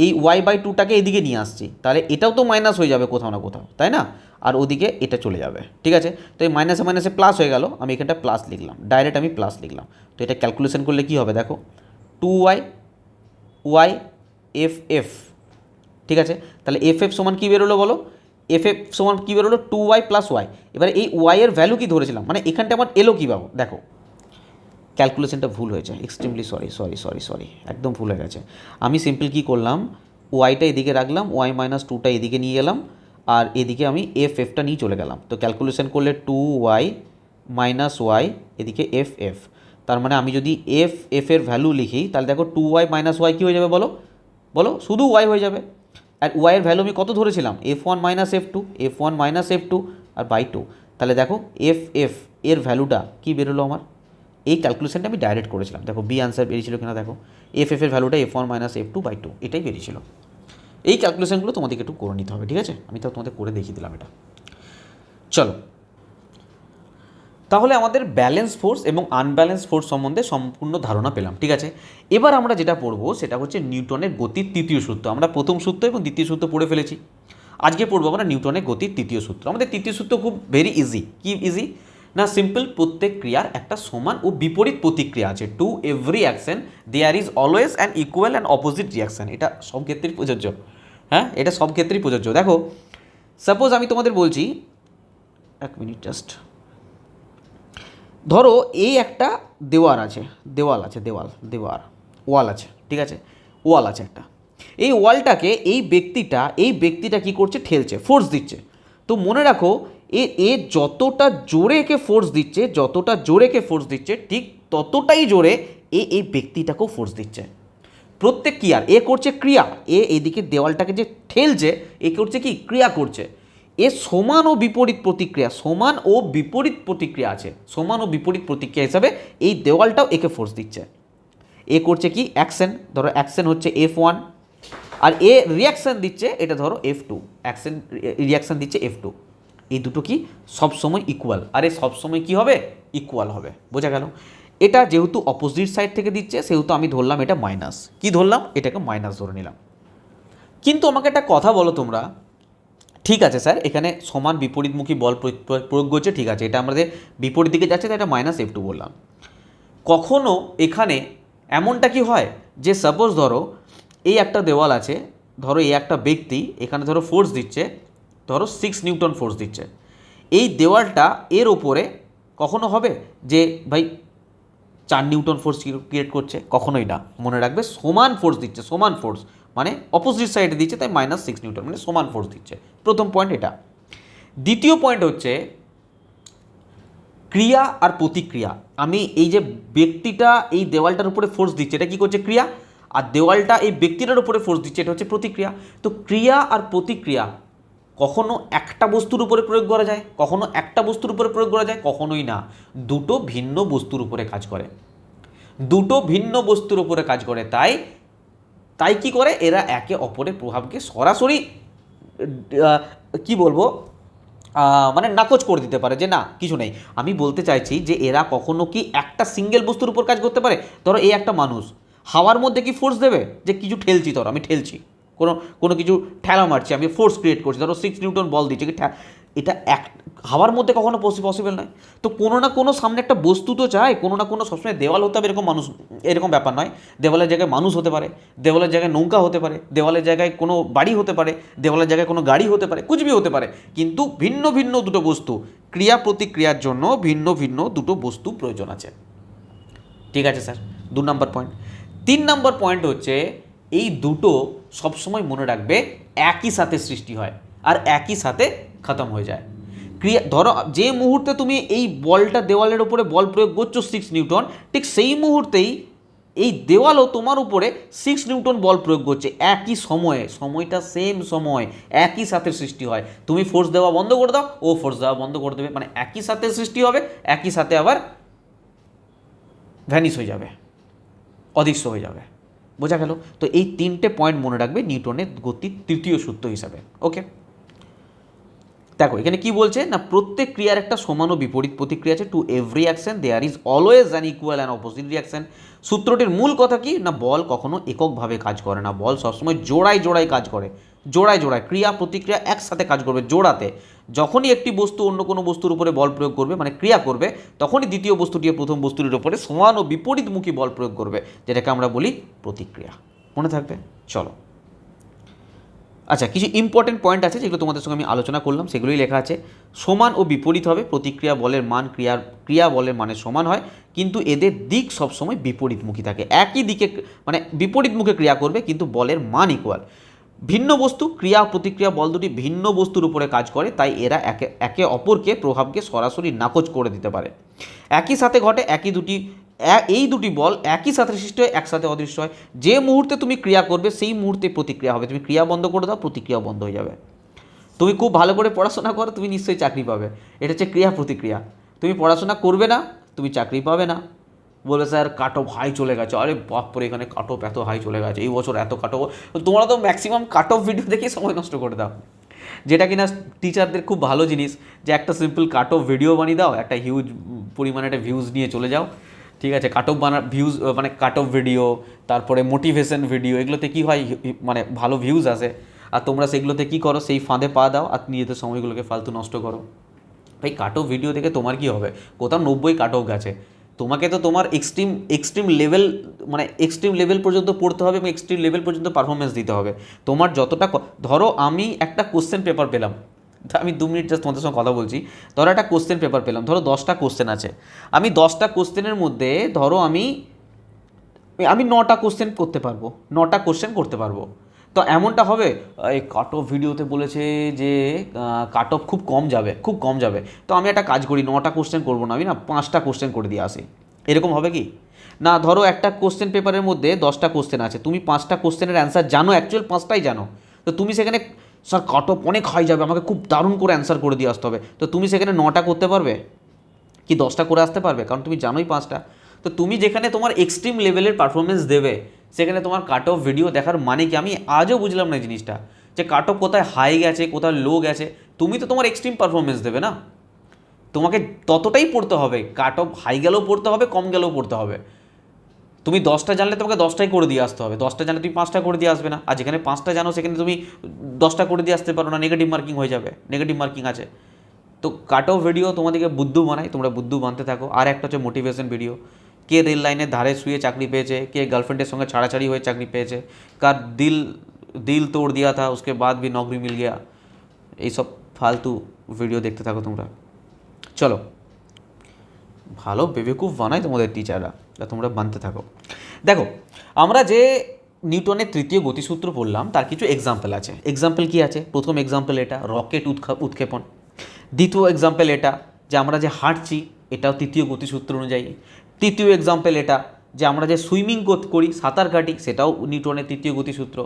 এই y/2টাকে এদিকে নিয়ে আসছি, তাহলে এটাও তো মাইনাস হয়ে যাবে কোথাও না কোথাও, তাই না, আর ওদিকে এটা চলে যাবে, ঠিক আছে। তো এই মাইনাসে মাইনাসে প্লাস হয়ে গেল, আমি এখানটা প্লাস লিখলাম, ডাইরেক্ট আমি প্লাস লিখলাম। তো এটা ক্যালকুলেশন করলে কি হবে দেখো, 2y FF, ঠিক আছে। তাহলে FF সমান কী বেরোলো বলো, FF সমান কী বেরোলো, 2y প্লাস y। এবারে এই y এর ভ্যালু কি ধরেছিলাম, মানে এখানটা আমার এলো কী পাবো, দেখো ক্যালকুলেশনটা ভুল হয়েছে, এক্সট্রিমলি সরি, একদম ভুল হয়ে গেছে। আমি সিম্পল কী করলাম, ওয়াইটা এদিকে রাখলাম, y-2টা এদিকে নিয়ে গেলাম, আর এদিকে আমি FFটা নিয়ে চলে গেলাম। তো ক্যালকুলেশন করলে 2y মাইনাস y এদিকে FF, তার মানে আমি যদি FF এর ভ্যালু লিখি, তাহলে দেখো 2y মাইনাস y কী হয়ে যাবে বলো, বলো শুধু y হয়ে যাবে। আর y এর ভ্যালু আমি কত ধরেছিলাম, F1 minus F2 R by 2, তাহলে দেখো FF এর ভ্যালুটা কী বেরোলো আমার, এই ক্যালকুলেশনটা আমি ডাইরেক্ট করেছিলাম, দেখো বি আনসার বেরিয়েছিল কিনা দেখো, FF এর ভ্যালুটা F1 মাইনাস F2/2 এটাই বেরিয়েছিল। এই ক্যালকুলেশনগুলো তোমাদেরকে একটু করে নিতে হবে, ঠিক আছে, আমি তো তোমাদের করে দেখিয়ে দিলাম এটা। চলো তাহলে আমাদের ব্যালেন্স ফোর্স এবং আনব্যালেন্স ফোর্স সম্বন্ধে সম্পূর্ণ ধারণা পেলাম, ঠিক আছে। এবার আমরা যেটা পড়বো সেটা হচ্ছে নিউটনের গতির তৃতীয় সূত্র। আমরা প্রথম সূত্র এবং দ্বিতীয় সূত্র পড়ে ফেলেছি, আজকে পড়বো আমরা নিউটনের গতির তৃতীয় সূত্র। আমাদের তৃতীয় সূত্র খুব ভেরি ইজি, কি ইজি না, সিম্পল, প্রত্যেক ক্রিয়ার একটা সমান ও বিপরীত প্রতিক্রিয়া আছে। To every action there is always an equal and opposite reaction. এটা সব ক্ষেত্রেই প্রযোজ্য, হ্যাঁ এটা সব ক্ষেত্রেই প্রযোজ্য। দেখো সাপোজ আমি তোমাদের বলছি, এক মিনিট জাস্ট, ধরো এই একটা ওয়াল আছে, ঠিক আছে, ওয়াল আছে একটা, এই ওয়ালটাকে এই ব্যক্তিটা কি করছে, ঠেলছে, ফোর্স দিচ্ছে। তো মনে রাখো এ যতটা জোরে একে ফোর্স দিচ্ছে ঠিক ততটাই জোরে এই ব্যক্তিটাকেও ফোর্স দিচ্ছে। প্রত্যেক ক্রিয়ার এ করছে ক্রিয়া, এদিকে দেওয়ালটাকে যে ঠেলছে এ করছে কি ক্রিয়া করছে। এ সমান ও বিপরীত প্রতিক্রিয়া হিসাবে এই দেওয়ালটাও একে ফোর্স দিচ্ছে। এ করছে কি অ্যাকশন, ধরো অ্যাকশন হচ্ছে F1, আর এ রিয়াকশান দিচ্ছে এটা ধরো F2, রিয়াকশান দিচ্ছে F2। এই দুটো কি সবসময় ইকুয়াল, আর এ সবসময় কী হবে, ইকুয়াল হবে। বোঝা গেল? এটা যেহেতু অপোজিট সাইড থেকে দিচ্ছে সেহেতু আমি ধরলাম এটা মাইনাস, কি ধরলাম, এটাকে মাইনাস ধরে নিলাম। কিন্তু আমাকে একটা কথা বলো তোমরা, ঠিক আছে স্যার, এখানে সমান বিপরীতমুখী বল প্রয়োগ করছে, ঠিক আছে, এটা আমাদের বিপরীত দিকে যাচ্ছে, তাই এটা -F2 বললাম। কখনো এখানে এমনটা কি হয় যে সাপোজ ধরো এই একটা দেওয়াল আছে, ধরো এই একটা ব্যক্তি এখানে ধরো ফোর্স দিচ্ছে, ধরো 6 নিউটন ফোর্স দিচ্ছে, এই দেওয়ালটা এর ওপরে কখনো হবে যে ভাই 4 নিউটন ফোর্স ক্রিয়েট করছে? কখনোই না। মনে রাখবে সমান ফোর্স দিচ্ছে, সমান ফোর্স মানে অপোজিট সাইডে দিচ্ছে, তাই -6 নিউটন মানে সমান ফোর্স দিচ্ছে। প্রথম পয়েন্ট এটা। দ্বিতীয় পয়েন্ট হচ্ছে ক্রিয়া আর প্রতিক্রিয়া। আমি এই যে ব্যক্তিটা এই দেওয়ালটার উপরে ফোর্স দিচ্ছে, এটা কি করছে? ক্রিয়া। আর দেওয়ালটা এই ব্যক্তিটার উপরে ফোর্স দিচ্ছে, এটা হচ্ছে প্রতিক্রিয়া। তো ক্রিয়া আর প্রতিক্রিয়া কখনো একটা বস্তুর উপরে প্রয়োগ করা যায়, কখনো একটা বস্তুর উপরে প্রয়োগ করা যায়, কখনোই না। দুটো ভিন্ন বস্তুর উপরে কাজ করে, দুটো ভিন্ন বস্তুর উপরে কাজ করে। তাই তাই কি করে এরা একে অপরের প্রভাবকে সরাসরি কি বলবো মানে নাকচ করে দিতে পারে যে না কিছু নেই। আমি বলতে চাইছি যে এরা কখনো কি একটা সিঙ্গেল বস্তুর উপর কাজ করতে পারে? ধরো এই একটা মানুষ হাওয়ার মধ্যে কি ফোর্স দেবে যে কিছু ঠেলছি, ধরো আমি ঠেলছি, কোনো কোনো কিছু ঠেলা মারছি, আমি ফোর্স ক্রিয়েট করছি, ধরো 6 নিউটন বল দিচ্ছি, এটা এক হাওয়ার মধ্যে কখনো পসিবল নয়। তো কোনো না কোনো সামনে একটা বস্তু তো চাই, কোনো না কোনো সবসময় দেওয়াল হতে হবে এরকম মানুষ, এরকম ব্যাপার নয়। দেওয়ালের জায়গায় মানুষ হতে পারে, দেওয়ালের জায়গায় নৌকা হতে পারে, দেওয়ালের জায়গায় কোনো বাড়ি হতে পারে, দেওয়ালের জায়গায় কোনো গাড়ি হতে পারে, কুচবি হতে পারে, কিন্তু ভিন্ন ভিন্ন দুটো বস্তু, ক্রিয়া প্রতিক্রিয়ার জন্য ভিন্ন ভিন্ন দুটো বস্তু প্রয়োজন আছে। ঠিক আছে স্যার, 2 নম্বর পয়েন্ট। 3 নম্বর পয়েন্ট হচ্ছে এই দুটো সবসময় মনে রাখবে একই সাথে সৃষ্টি হয় আর একই সাথে খতম হয়ে যায়। ক্রিয়া ধরো যে মুহূর্তে তুমি এই বলটা দেওয়ালের উপরে বল প্রয়োগ করছো 6 নিউটন, ঠিক সেই মুহূর্তেই এই দেওয়ালও তোমার উপরে 6 নিউটন বল প্রয়োগ করছে একই সময়ে, সময়টা সেম সময়, একই সাথে সৃষ্টি হয়। তুমি ফোর্স দেওয়া বন্ধ করে দাও, ও ফোর্স দেওয়া বন্ধ করে দেবে, মানে একই সাথে সৃষ্টি হবে, একই সাথে আবার ভ্যানিশ হয়ে যাবে, অদৃশ্য হয়ে যাবে। বোঝা গেল? তো এই 3টে পয়েন্ট মনে রাখবে নিউটনের গতির তৃতীয় সূত্র হিসাবে। ওকে, দেখো এখানে কি বলছে না, প্রত্যেক ক্রিয়ার একটা সমান ও বিপরীত প্রতিক্রিয়া আছে। To every action there is always an equal and opposite reaction. সূত্রটির মূল কথা কি না, বল কখনো এককভাবে কাজ করে না, বল সবসময় জোড়ায় জোড়ায় কাজ করে, জোড়ায় জোড়ায় ক্রিয়া প্রতিক্রিয়া একসাথে কাজ করবে জোড়াতে। যখনই একটি বস্তু অন্য কোনো বস্তুর উপরে বল প্রয়োগ করবে মানে ক্রিয়া করবে, তখনই দ্বিতীয় বস্তুটি প্রথম বস্তুটির উপরে সমান ও বিপরীতমুখী বল প্রয়োগ করবে, যেটাকে আমরা বলি প্রতিক্রিয়া। মনে থাকবে? চলো, আচ্ছা কিছু ইম্পর্টেন্ট পয়েন্ট আছে যেগুলো তোমাদের সঙ্গে আমি আলোচনা করলাম, সেগুলোই লেখা আছে। সমান ও বিপরীত হবে, প্রতিক্রিয়া বলের মান ক্রিয়া বলের মানের সমান হয়, কিন্তু এদের দিক সবসময় বিপরীতমুখী থাকে। একই দিকে মানে বিপরীতমুখে ক্রিয়া করবে কিন্তু বলের মান ইকুয়াল। ভিন্ন বস্তু ক্রিয়া প্রতিক্রিয়া বল দুটি ভিন্ন বস্তুর উপরে কাজ করে, তাই এরা একে একে অপরকে প্রভাবকে সরাসরি নাকচ করে দিতে পারে। একই সাথে ঘটে, এই দুটি বল একই সাথে সৃষ্টি হয়, একসাথে অদৃশ্য হয়। যে মুহূর্তে তুমি ক্রিয়া করবে সেই মুহূর্তে প্রতিক্রিয়া হবে, তুমি ক্রিয়া বন্ধ করে দাও প্রতিক্রিয়া বন্ধ হয়ে যাবে। তুমি খুব ভালো করে পড়াশোনা করো, তুমি নিশ্চয়ই চাকরি পাবে। এটা হচ্ছে ক্রিয়া প্রতিক্রিয়া। তুমি পড়াশোনা করবে না, তুমি চাকরি পাবে না। বলে স্যার কাট অফ হাই চলে গেছে, আরে বাপরে এখানে কাট অফ এত হাই চলে গেছে, এই বছর এত কাট অফ। তোমরা তো ম্যাক্সিমাম কাট অফ ভিডিও দেখেই সময় নষ্ট করে দাও, যেটা কিনা টিচারদের খুব ভালো জিনিস, যে একটা সিম্পল কাট অফ ভিডিও বানিয়ে দাও, একটা হিউজ পরিমাণে একটা ভিউজ নিয়ে চলে যাও। ঠিক আছে, কাট অফ ভিউজ মানে কাট অফ ভিডিও, তারপরে মোটিভেশন ভিডিও, এগুলোতে কী হয় মানে ভালো ভিউজ আসে, আর তোমরা সেগুলোতে কী করো, সেই ফাঁদে পা দাও আর নিজেদের সময়গুলোকে ফালতু নষ্ট করো। ভাই কাট অফ ভিডিও দেখে তোমার কী হবে? কোথাও 90 কাট অফ গেছে, তোমাকে তো তোমার এক্সট্রিম লেভেল পর্যন্ত পড়তে হবে এবং এক্সট্রিম লেভেল পর্যন্ত পারফরমেন্স দিতে হবে। তোমার যতটা ধরো আমি একটা কোশ্চেন পেপার পেলাম, আমি 2 মিনিট জাস্ট তোমাদের সঙ্গে কথা বলছি। ধরো একটা কোশ্চেন পেপার পেলাম, ধরো 10টা কোশ্চেন আছে, আমি 10টা কোশ্চেনের মধ্যে ধরো আমি 9টা কোশ্চেন করতে পারবো, 9টা কোশ্চেন করতে পারবো। তো এমনটা হবে এই কাট অফ ভিডিওতে বলেছে যে কাট অফ খুব কম যাবে, তো আমি একটা কাজ করি 9টা কোশ্চেন করবো না, আমি না 5টা কোশ্চেন করে দিয়ে আসি। এরকম হবে কি না? ধরো একটা কোশ্চেন পেপারের মধ্যে 10টা কোশ্চেন আছে, তুমি 5টা কোশ্চেনের অ্যান্সার জানো, অ্যাকচুয়াল 5টাই জানো, তো তুমি সেখানে স্যার কাট অফ অনেক হাই যাবে, আমাকে খুব দারুণ করে অ্যান্সার করে দিয়ে আসতে হবে, তো তুমি সেখানে 9টা করতে পারবে কি 10টা করে আসতে পারবে? কারণ তুমি জানোই 5টা। তো তুমি যেখানে তোমার এক্সট্রিম লেভেলের পারফরমেন্স দেবে, সেখানে তোমার কাট অফ ভিডিও দেখার মানে কি? আমি আজও বুঝলাম না এই জিনিসটা, যে কাট অফ কোথায় হাই গেছে কোথায় লো গেছে। তুমি তো তোমার এক্সট্রিম পারফরমেন্স দেবে না, তোমাকে ততটাই পড়তে হবে, কাট অফ হাই গেলেও পড়তে হবে, কম গেলেও পড়তে হবে। তুমি 10টা জানলে তোমাকে 10টাই করে দিয়ে আসতে হবে, 10টা জানলে তুমি 5টা করে দিয়ে আসবে না। আর যেখানে 5টা জানো সেখানে তুমি 10টা করে দিয়ে আসতে পারো না, নেগেটিভ মার্কিং হয়ে যাবে, নেগেটিভ মার্কিং আছে। তো কাটো ভিডিও তোমাদেরকে বুদ্ধু বানায়, তোমরা বুদ্ধু বানতে থাকো। আর একটা হচ্ছে মোটিভেশন ভিডিও, কে রেল লাইনের ধারে শুয়ে চাকরি পেয়েছে, কে গার্লফ্রেন্ডের সঙ্গে ছাড়াছাড়ি হয়ে চাকরি পেয়েছে, কার দিল দিল তোড় দিয়া থা उसके बाद भी नौकरी मिल गया, এইসব ফালতু ভিডিও দেখতে থাকো তোমরা। চলো, ভালো বেবেকুফ বানায় তোমাদের টিচাররা, তা তোমরা বানতে থাকো। দেখো, আমরা যে নিউটনের তৃতীয় গতিসূত্র পড়লাম তার কিছু এক্সাম্পল আছে। এক্সাম্পল কি আছে? প্রথম এক্সাম্পল এটা রকেট উৎক্ষেপণ। দ্বিতীয় এক্সাম্পল এটা যে আমরা যে হাঁটছি, এটাও তৃতীয় গতিসূত্র অনুযায়ী। তৃতীয় এক্সাম্পল এটা যে আমরা যে সুইমিং করি, সাঁতার কাটি, সেটাও নিউটনের তৃতীয় গতিসূত্র।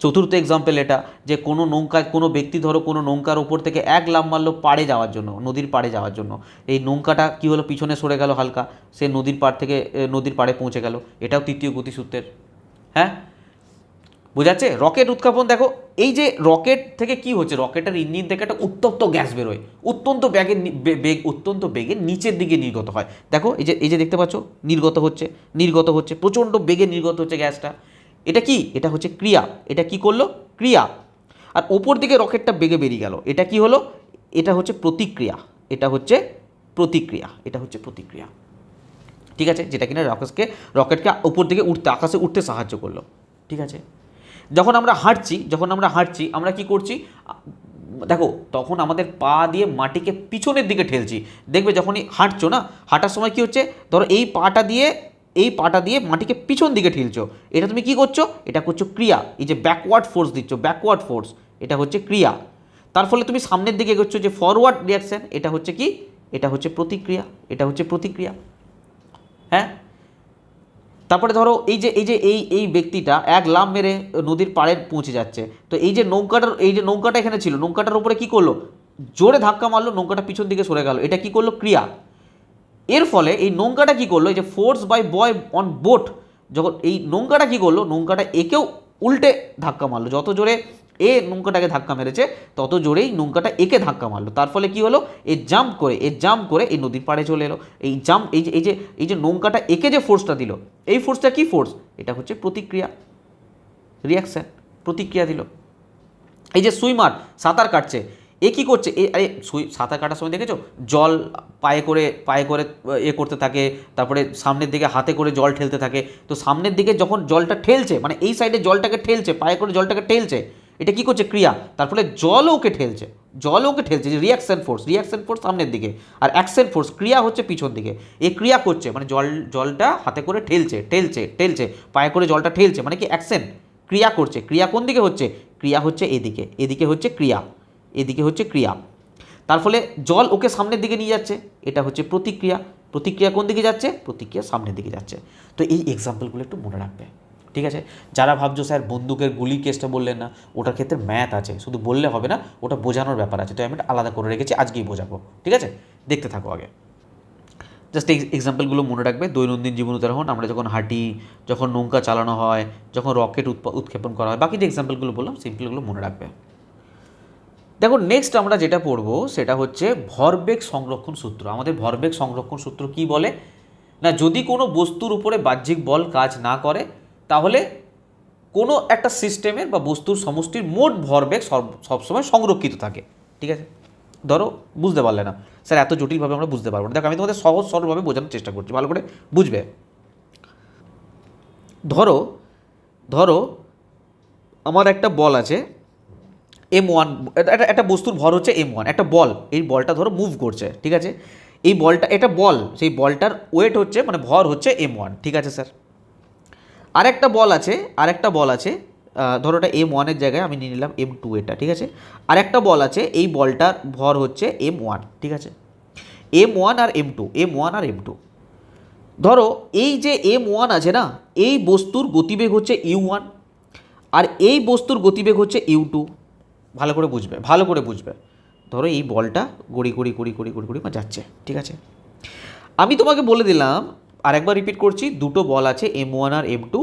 চতুর্থ এক্সাম্পল এটা যে কোনো নৌকায় কোনো ব্যক্তি ধরো কোনো নৌকার ওপর থেকে এক লাফ মারলো পাড়ে যাওয়ার জন্য, নদীর পাড়ে যাওয়ার জন্য। এই নৌকাটা কী হলো, পিছনে সরে গেল হালকা, সে নদীর পাড় থেকে নদীর পাড়ে পৌঁছে গেল, এটাও তৃতীয় গতিসূত্রের। হ্যাঁ, বোঝাচ্ছে? রকেট উৎক্ষেপণ, দেখো এই যে রকেট থেকে কি হচ্ছে, রকেটের ইঞ্জিন থেকে একটা উত্তপ্ত গ্যাস বেরোয়, অত্যন্ত বেগে নিচের দিকে নির্গত হয়। দেখো এই যে দেখতে পাচ্ছ, নির্গত হচ্ছে প্রচণ্ড বেগে নির্গত হচ্ছে গ্যাসটা। এটা কি? এটা হচ্ছে ক্রিয়া। এটা কি করলো? ক্রিয়া। আর ওপর দিকে রকেটটা বেগে বেরিয়ে গেল, এটা কি হলো? এটা হচ্ছে প্রতিক্রিয়া। এটা হচ্ছে প্রতিক্রিয়া। ঠিক আছে, যেটা কিনা রকেটকে উপর দিকে উঠতে, আকাশে উঠতে সাহায্য করলো। ঠিক আছে, যখন আমরা হাঁটছি আমরা কি করছি? দেখো, তখন আমাদের পা দিয়ে মাটিকে পিছনের দিকে ঠেলছি। দেখবে যখনই হাঁটছো না, হাঁটার সময় কি হচ্ছে, ধরো এই পাটা দিয়ে মাটিকে পিছন দিকে ঠেলছো, এটা তুমি কি করছো? এটা করছো ক্রিয়া। এই যে ব্যাকওয়ার্ড ফোর্স দিচ্ছ, ব্যাকওয়ার্ড ফোর্স, এটা হচ্ছে ক্রিয়া। তার ফলে তুমি সামনের দিকে এগোচ্ছ, যে ফরওয়ার্ড রিয়াকশন, এটা হচ্ছে কি? এটা হচ্ছে প্রতিক্রিয়া। হ্যাঁ, তারপরে ধরো এই ব্যক্তিটা এক লাফ মেরে নদীর পাড়ে পৌঁছে যাচ্ছে। তো এই যে নৌকাটা এখানে ছিল, নৌকাটার উপরে কি করলো? জোরে ধাক্কা মারলো, নৌকাটা পিছন দিকে সরে গেল, এটা কি করলো? ক্রিয়া। এর ফলে এই নৌকাটা কি করলো? এই যে force by boy on boat, যখন এই নৌকাটা কি করলো, নৌকাটা একেও উল্টে ধাক্কা মারলো। যত জোরে নৌকাটাকে ধাক্কা মেরেছে, তত জোরেই নৌকাটা একে ধাক্কা মারলো। তার ফলে কি হলো? জাম্প করে এই নদীর পাড়ে চলে এলো। এই যে নৌকাটা একে যে ফোর্সটা দিল, এই ফোর্সটা কি ফোর্স? এটা হচ্ছে প্রতিক্রিয়া, রিয়াকশন, প্রতিক্রিয়া দিল। এই যে সুইমার সাঁতার কাটছে, এ কী করছে? সাঁতার কাটার সময় দেখেছো, জল পায়ে করে করতে থাকে, তারপরে সামনের দিকে হাতে করে জল ঠেলতে থাকে। তো সামনের দিকে যখন জলটা ঠেলছে, মানে এই সাইডে জলটাকে ঠেলছে, পায়ে করে জলটাকে ঠেলছে, এটা কি করছে? ক্রিয়া। তার ফলে জল ওকে ঠেলছে, যে রিয়াকশন ফোর্স সামনের দিকে, আর অ্যাকশন ফোর্স, ক্রিয়া হচ্ছে পিছন দিকে। এ ক্রিয়া করছে, মানে জলটা হাতে করে ঠেলছে, পায়ে করে জলটা ঠেলছে, মানে কি? অ্যাকশন, ক্রিয়া করছে। ক্রিয়া কোন দিকে হচ্ছে? ক্রিয়া হচ্ছে এদিকে হচ্ছে ক্রিয়া। তার ফলে জল ওকে সামনের দিকে নিয়ে যাচ্ছে, এটা হচ্ছে প্রতিক্রিয়া কোন দিকে যাচ্ছে? প্রতিক্রিয়া সামনের দিকে যাচ্ছে। তো এই এক্সাম্পলগুলো একটু মনে রাখবে। ঠিক আছে, যারা ভাবছো স্যার বন্দুকের গুলির কেসটা বললেন না, ওটার ক্ষেত্রে ম্যাথ আছে, শুধু বললে হবে না, ওটা বোঝানোর ব্যাপার আছে। তো আমি এটা আলাদা করে রেখেছি, আজকেই বোঝাবো। ঠিক আছে, দেখতে থাকো আগে। জাস্ট এই এক্সাম্পলগুলো মনে রাখবে। দৈনন্দিন জীবন উদাহরণ, আমরা যখন হাঁটি, যখন নৌকা চালানো হয়, যখন রকেট উৎক্ষেপণ করা হয়, বাকি যে এক্সাম্পলগুলো বললাম সিম্পলগুলো মনে রাখবে। দেখো, নেক্সট আমরা যেটা পড়বো সেটা হচ্ছে ভরবেগ সংরক্ষণ সূত্র। আমাদের ভরবেগ সংরক্ষণ সূত্র কি বলে না, যদি কোনো বস্তুর উপরে বাহ্যিক বল কাজ না করে, তাহলে কোনো একটা সিস্টেমের বা বস্তুর সমষ্টির মোট ভরবেগ সবসময় সংরক্ষিত থাকে। ঠিক আছে, ধরো বুঝতে পারলে না স্যার, এত জটিলভাবে আমরা বুঝতে পারবো না। দেখো, আমি তোমাদের সহজ সরলভাবে বোঝানোর চেষ্টা করছি, ভালো করে বুঝবে। ধরো আমার একটা বল আছে M1, একটা বস্তুর ভর হচ্ছে M1, একটা বল, এই বলটা ধরো মুভ করছে। ঠিক আছে, এই বলটা, এটা বল, সেই বলটার ওয়েট হচ্ছে, মানে ভর হচ্ছে M1। ঠিক আছে স্যার, আরেকটা বল আছে, ধরো এটা M1-এর জায়গায় আমি নিয়ে নিলাম M2 এটা। ঠিক আছে, আরেকটা বল আছে, এই বলটার ভর হচ্ছে M1। ঠিক আছে, M1 আর M2। ধরো এই যে M1 আছে না, এই বস্তুর গতিবেগ হচ্ছে U1, আর এই বস্তুর গতিবেগ হচ্ছে U2। ভালো করে বুঝবে। ধরো এই বলটা গড়ি যাচ্ছে। ঠিক আছে, আমি তোমাকে বলে দিলাম, আরেকবার রিপিট করছি, দুটো বল আছে M1 আর M2।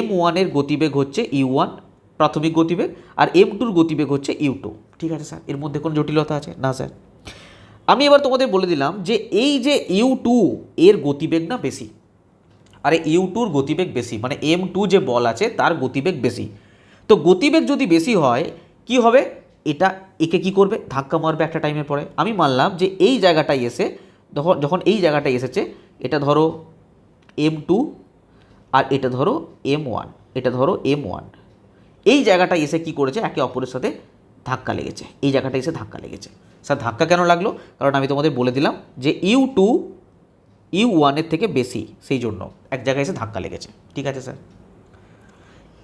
M1-এর গতিবেগ হচ্ছে U1 প্রাথমিক গতিবেগ, আর M2-র গতিবেগ হচ্ছে U2। ঠিক আছে স্যার, এর মধ্যে কোনো জটিলতা আছে না স্যার? আমি এবার তোমাদের বলে দিলাম যে এই যে U2 এর গতিবেগ না বেশি, আরে ইউ টুর গতিবেগ বেশি, মানে M2 যে বল আছে তার গতিবেগ বেশি। তো গতিবেগ যদি বেশি হয় কি হবে, এটা একে কি করবে, ধাক্কা মারবে একটা টাইমের পরে। আমি মানলাম যে এই জায়গাটায় এসে যখন এই জায়গাটায় এসেছে, এটা ধরো M2 আর এটা ধরো M1, এটা ধরো M1, এই জায়গাটায় এসে কি করেছে, একে অপরের সাথে ধাক্কা লেগেছে, এই জায়গাটায় এসে ধাক্কা লেগেছে। স্যার ধাক্কা কেন লাগলো, কারণ আমি তোমাদের বলে দিলাম যে U2 U1-এর থেকে বেশি, সেই জন্য এক জায়গায় এসে ধাক্কা লেগেছে। ঠিক আছে স্যার,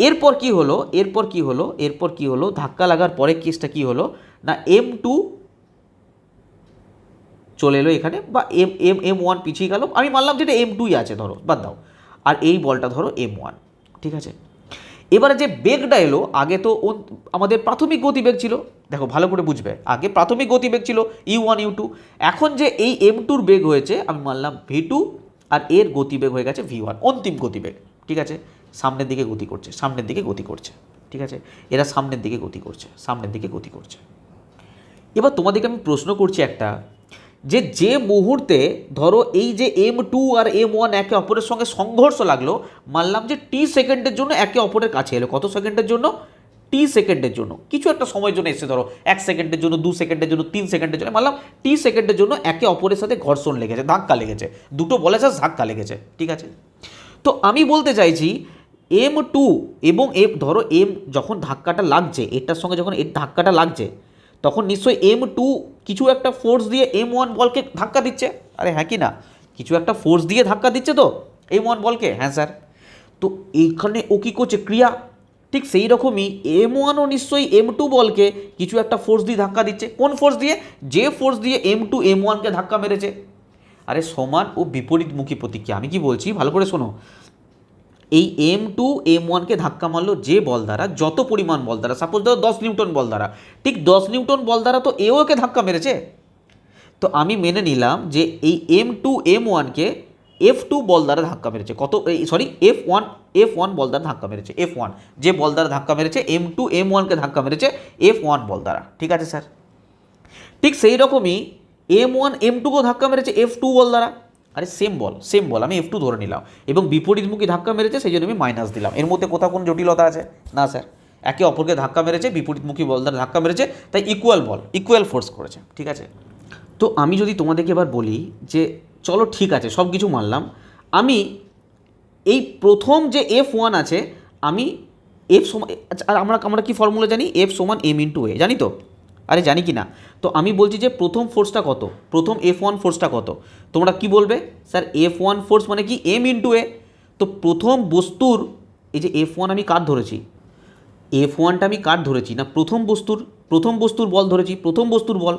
এরপর কি হলো, এরপর কি হলো, ধাক্কা লাগার পরে কেসটা কি হলো না, M2 চলে এলো এখানে, বা M1 পিছিয়ে গেল, আমি মানলাম যেটা M2ই আছে ধরো, বাদ দাও, আর এই বলটা ধরো M1। ঠিক আছে, এবারে যে বেগটা এলো, আগে তো আমাদের প্রাথমিক গতিবেগ ছিল, দেখো ভালো করে বুঝবে, আগে প্রাথমিক গতিবেগ ছিল U1 U2, এখন যে এই M2-র বেগ হয়েছে আমি মানলাম V2, আর এর গতিবেগ হয়ে গেছে V1, অন্তিম গতিবেগ। ঠিক আছে, সামনের দিকে গতি করছে, সামনের দিকে গতি করছে। ঠিক আছে, এরা সামনের দিকে গতি করছে, সামনের দিকে গতি করছে। এবার তোমাদেরকে আমি প্রশ্ন করছি একটা, যে মুহূর্তে ধরো এই যে M2 আর M1 একে অপরের সঙ্গে সংঘর্ষ লাগলো, মানলাম যে T সেকেন্ডের জন্য একে অপরের কাছে এলো, কত সেকেন্ডের জন্য, T সেকেন্ডের জন্য, কিছু একটা সময়ের জন্য এসে, ধরো 1 সেকেন্ডের জন্য, 2 সেকেন্ডের জন্য, 3 সেকেন্ডের জন্য, মানলাম T সেকেন্ডের জন্য একে অপরের সাথে ঘর্ষণ লেগেছে, ধাক্কা লেগেছে, দুটো বলের সাথে ধাক্কা লেগেছে। ঠিক আছে, তো আমি বলতে চাইছি M2 এবং ধরো যখন ধাক্কাটা লাগছে, এটার সঙ্গে যখন এর ধাক্কাটা লাগছে, তখন নিশ্চয়ই M2 কিছু একটা ফোর্স দিয়ে M1 বলকে ধাক্কা দিচ্ছে। আরে হ্যাঁ কি না, কিছু একটা ফোর্স দিয়ে ধাক্কা দিচ্ছে তো M1 বলকে, হ্যাঁ স্যার। তো এইখানে ও কী করছে, ক্রিয়া। ঠিক সেই রকমই M1ও নিশ্চয়ই M2 বলকে কিছু একটা ফোর্স দিয়ে ধাক্কা দিচ্ছে। কোন ফোর্স দিয়ে, যে ফোর্স দিয়ে M2 M1কে ধাক্কা মেরেছে। আরে সমান ও বিপরীতমুখী প্রতিক্রিয়া। আমি কি বলছি ভালো করে শোনো, এই M2 M1কে ধাক্কা মারলো যে বল দ্বারা, যত পরিমাণ বল দ্বারা, সাপোজ ধরো 10 নিউটন বল দ্বারা, ঠিক 10 নিউটন বল দ্বারা তো এও একে ধাক্কা মেরেছে। তো আমি মেনে নিলাম যে এই M2 M1কে F2 বল দ্বারা ধাক্কা মেরেছে, কত, সরি F1 বল দ্বারা ধাক্কা মেরেছে, F1 যে বল দ্বারা ধাক্কা মেরেছে, M2 M1কে ধাক্কা মেরেছে F1 বল দ্বারা। ঠিক আছে স্যার, ঠিক সেই রকমই M1 M2কেও ধাক্কা মেরেছে F2 বল দ্বারা। আরে সেম বল, আমি F2 ধরে নিলাম, এবং বিপরীতমুখী ধাক্কা মেরেছে, সেই জন্য আমি মাইনাস দিলাম। এর মধ্যে কোথাও কোনো জটিলতা আছে না স্যার, একে অপরকে ধাক্কা মেরেছে, বিপরীতমুখী বল দ্বারা ধাক্কা মেরেছে, তাই ইকুয়াল ফোর্স করেছে। ঠিক আছে, তো আমি যদি তোমাদেরকে এবার বলি যে চলো ঠিক আছে সব কিছু মানলাম, আমি এই প্রথম যে F1 আছে, আমি F সমান, আর আমরা কি ফর্মুলা জানি, F সমান M×A, জানি তো, আরে জানি কি না। তো আমি বলছি যে প্রথম ফোর্সটা কত, প্রথম F1 ফোর্সটা কত, তোমরা কি বলবে, স্যার F1 ফোর্স মানে কি M×A। তো প্রথম বস্তুর, এই যে F1 আমি কার ধরেছি, F1টা আমি কার ধরেছি না, প্রথম বস্তুর বল ধরেছি, প্রথম বস্তুর বল।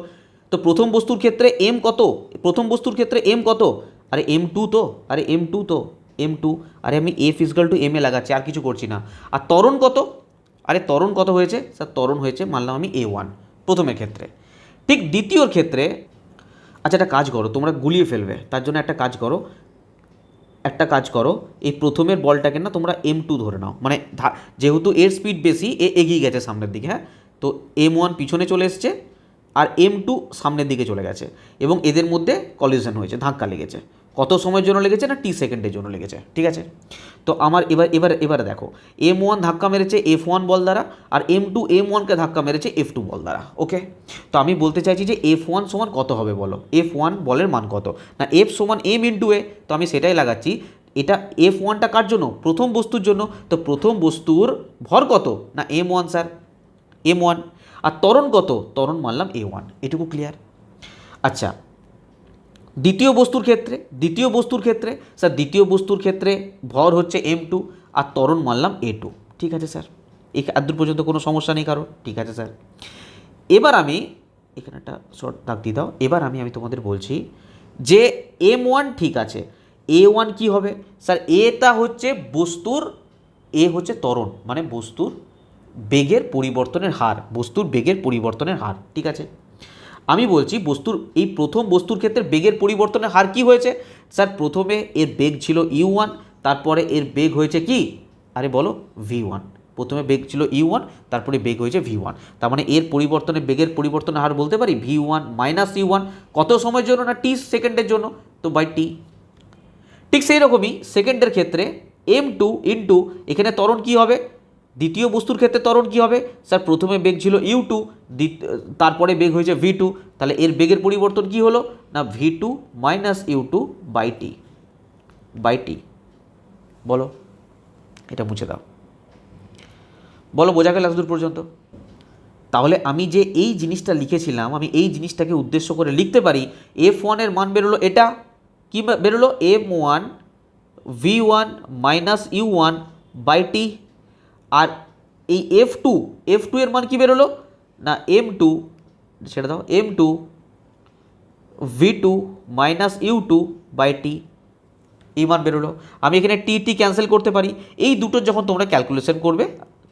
তো প্রথম বস্তুর ক্ষেত্রে M কত, প্রথম বস্তুর ক্ষেত্রে M কত, আরে M2 তো, আরে M2, আরে আমি F=M এ লাগাচ্ছি, আর কিছু করছি না। আর ত্বরণ কত, আরে ত্বরণ কত হয়েছে স্যার, ত্বরণ হয়েছে মানলাম আমি A1 প্রথমের ক্ষেত্রে। ঠিক দ্বিতীয়র ক্ষেত্রে, আচ্ছা একটা কাজ করো, তোমরা গুলিয়ে ফেলবে, তার জন্য একটা কাজ করো, এই প্রথমের বলটাকে না তোমরা M2 ধরে নাও, মানে যেহেতু এর স্পিড বেশি, এ এগিয়ে গেছে সামনের দিকে, হ্যাঁ, তো M1 পিছনে চলে এসছে আর M2 সামনের দিকে চলে গেছে, এবং এদের মধ্যে কলিশন হয়েছে, ধাক্কা লেগেছে। কত সময়ের জন্য লেগেছে না, T সেকেন্ডের জন্য লেগেছে। ঠিক আছে, তো আমার এবারে দেখো, M1 ধাক্কা মেরেছে F1 বল দ্বারা, আর M2 M1কে ধাক্কা মেরেছে F2 বল দ্বারা। ওকে, তো আমি বলতে চাইছি যে F1 সমান কত হবে বলো, F1 বলের মান কত না, F সমান M×A, তো আমি সেটাই লাগাচ্ছি। এটা F1টা কার জন্য, প্রথম বস্তুর জন্য, তো প্রথম বস্তুর ভর কত না M1 স্যার, M1, আর ত্বরণ কত, ত্বরণ মানলাম A1, এটুকু ক্লিয়ার। আচ্ছা, দ্বিতীয় বস্তুর ক্ষেত্রে স্যার, দ্বিতীয় বস্তুর ক্ষেত্রে ভর হচ্ছে M2 আর ত্বরণ মানলাম A2। ঠিক আছে স্যার, এই আদূর পর্যন্ত কোনো সমস্যা নেই কারো। ঠিক আছে স্যার, এবার আমি এখানে একটা শর্ট দাগ দিয়ে দাও। এবার আমি তোমাদের বলছি যে M1 ঠিক আছে, A1 কি হবে স্যার, এটা হচ্ছে বস্তুর, এ হচ্ছে ত্বরণ, মানে বস্তুর বেগের পরিবর্তনের হার, ঠিক আছে। আমি বলছি বস্তুর, এই প্রথম বস্তুর ক্ষেত্রে বেগের পরিবর্তনের হার কি হয়েছে স্যার, প্রথমে এর বেগ ছিল U1, তারপরে এর বেগ হয়েছে কি, আরে বলো V1, প্রথমে বেগ ছিল U1, তারপরে বেগ হয়েছে V1, তার মানে এর বেগের পরিবর্তনের হার বলতে পারি V1 - U1, কত সময়ের জন্য না T সেকেন্ডের জন্য, তো বাই T। ঠিক সেই রকমই সেকেন্ডের ক্ষেত্রে m2 ইন্টু এখানে ত্বরণ কী হবে, দ্বিতীয় বস্তুর ক্ষেত্রে ত্বরণ কী হবে, স্যার প্রথমে বেগ ছিল u2, তারপরে বেগ হয়েছে v2, তাহলে এর বেগের পরিবর্তন কি হলো না v2 minus u2 by T. বলো, এটা মুছে দাও, বলো বোঝা গেল এতদূর পর্যন্ত? তাহলে আমি যে এই জিনিসটা লিখেছিলাম, আমি এই জিনিসটাকে উদ্দেশ্য করে লিখতে পারি f1 এর মান বেরোলো এটা, কি বেরোলো m1 v1 minus u1 by T, আর এই f2 এর মান কি বেরোলো না m2, সেটা দাও, m2 v2 minus u2 by T, এই মান বেরোলো। আমি এখানে টি ক্যান্সেল করতে পারি। এই দুটো যখন তোমরা ক্যালকুলেশন করবে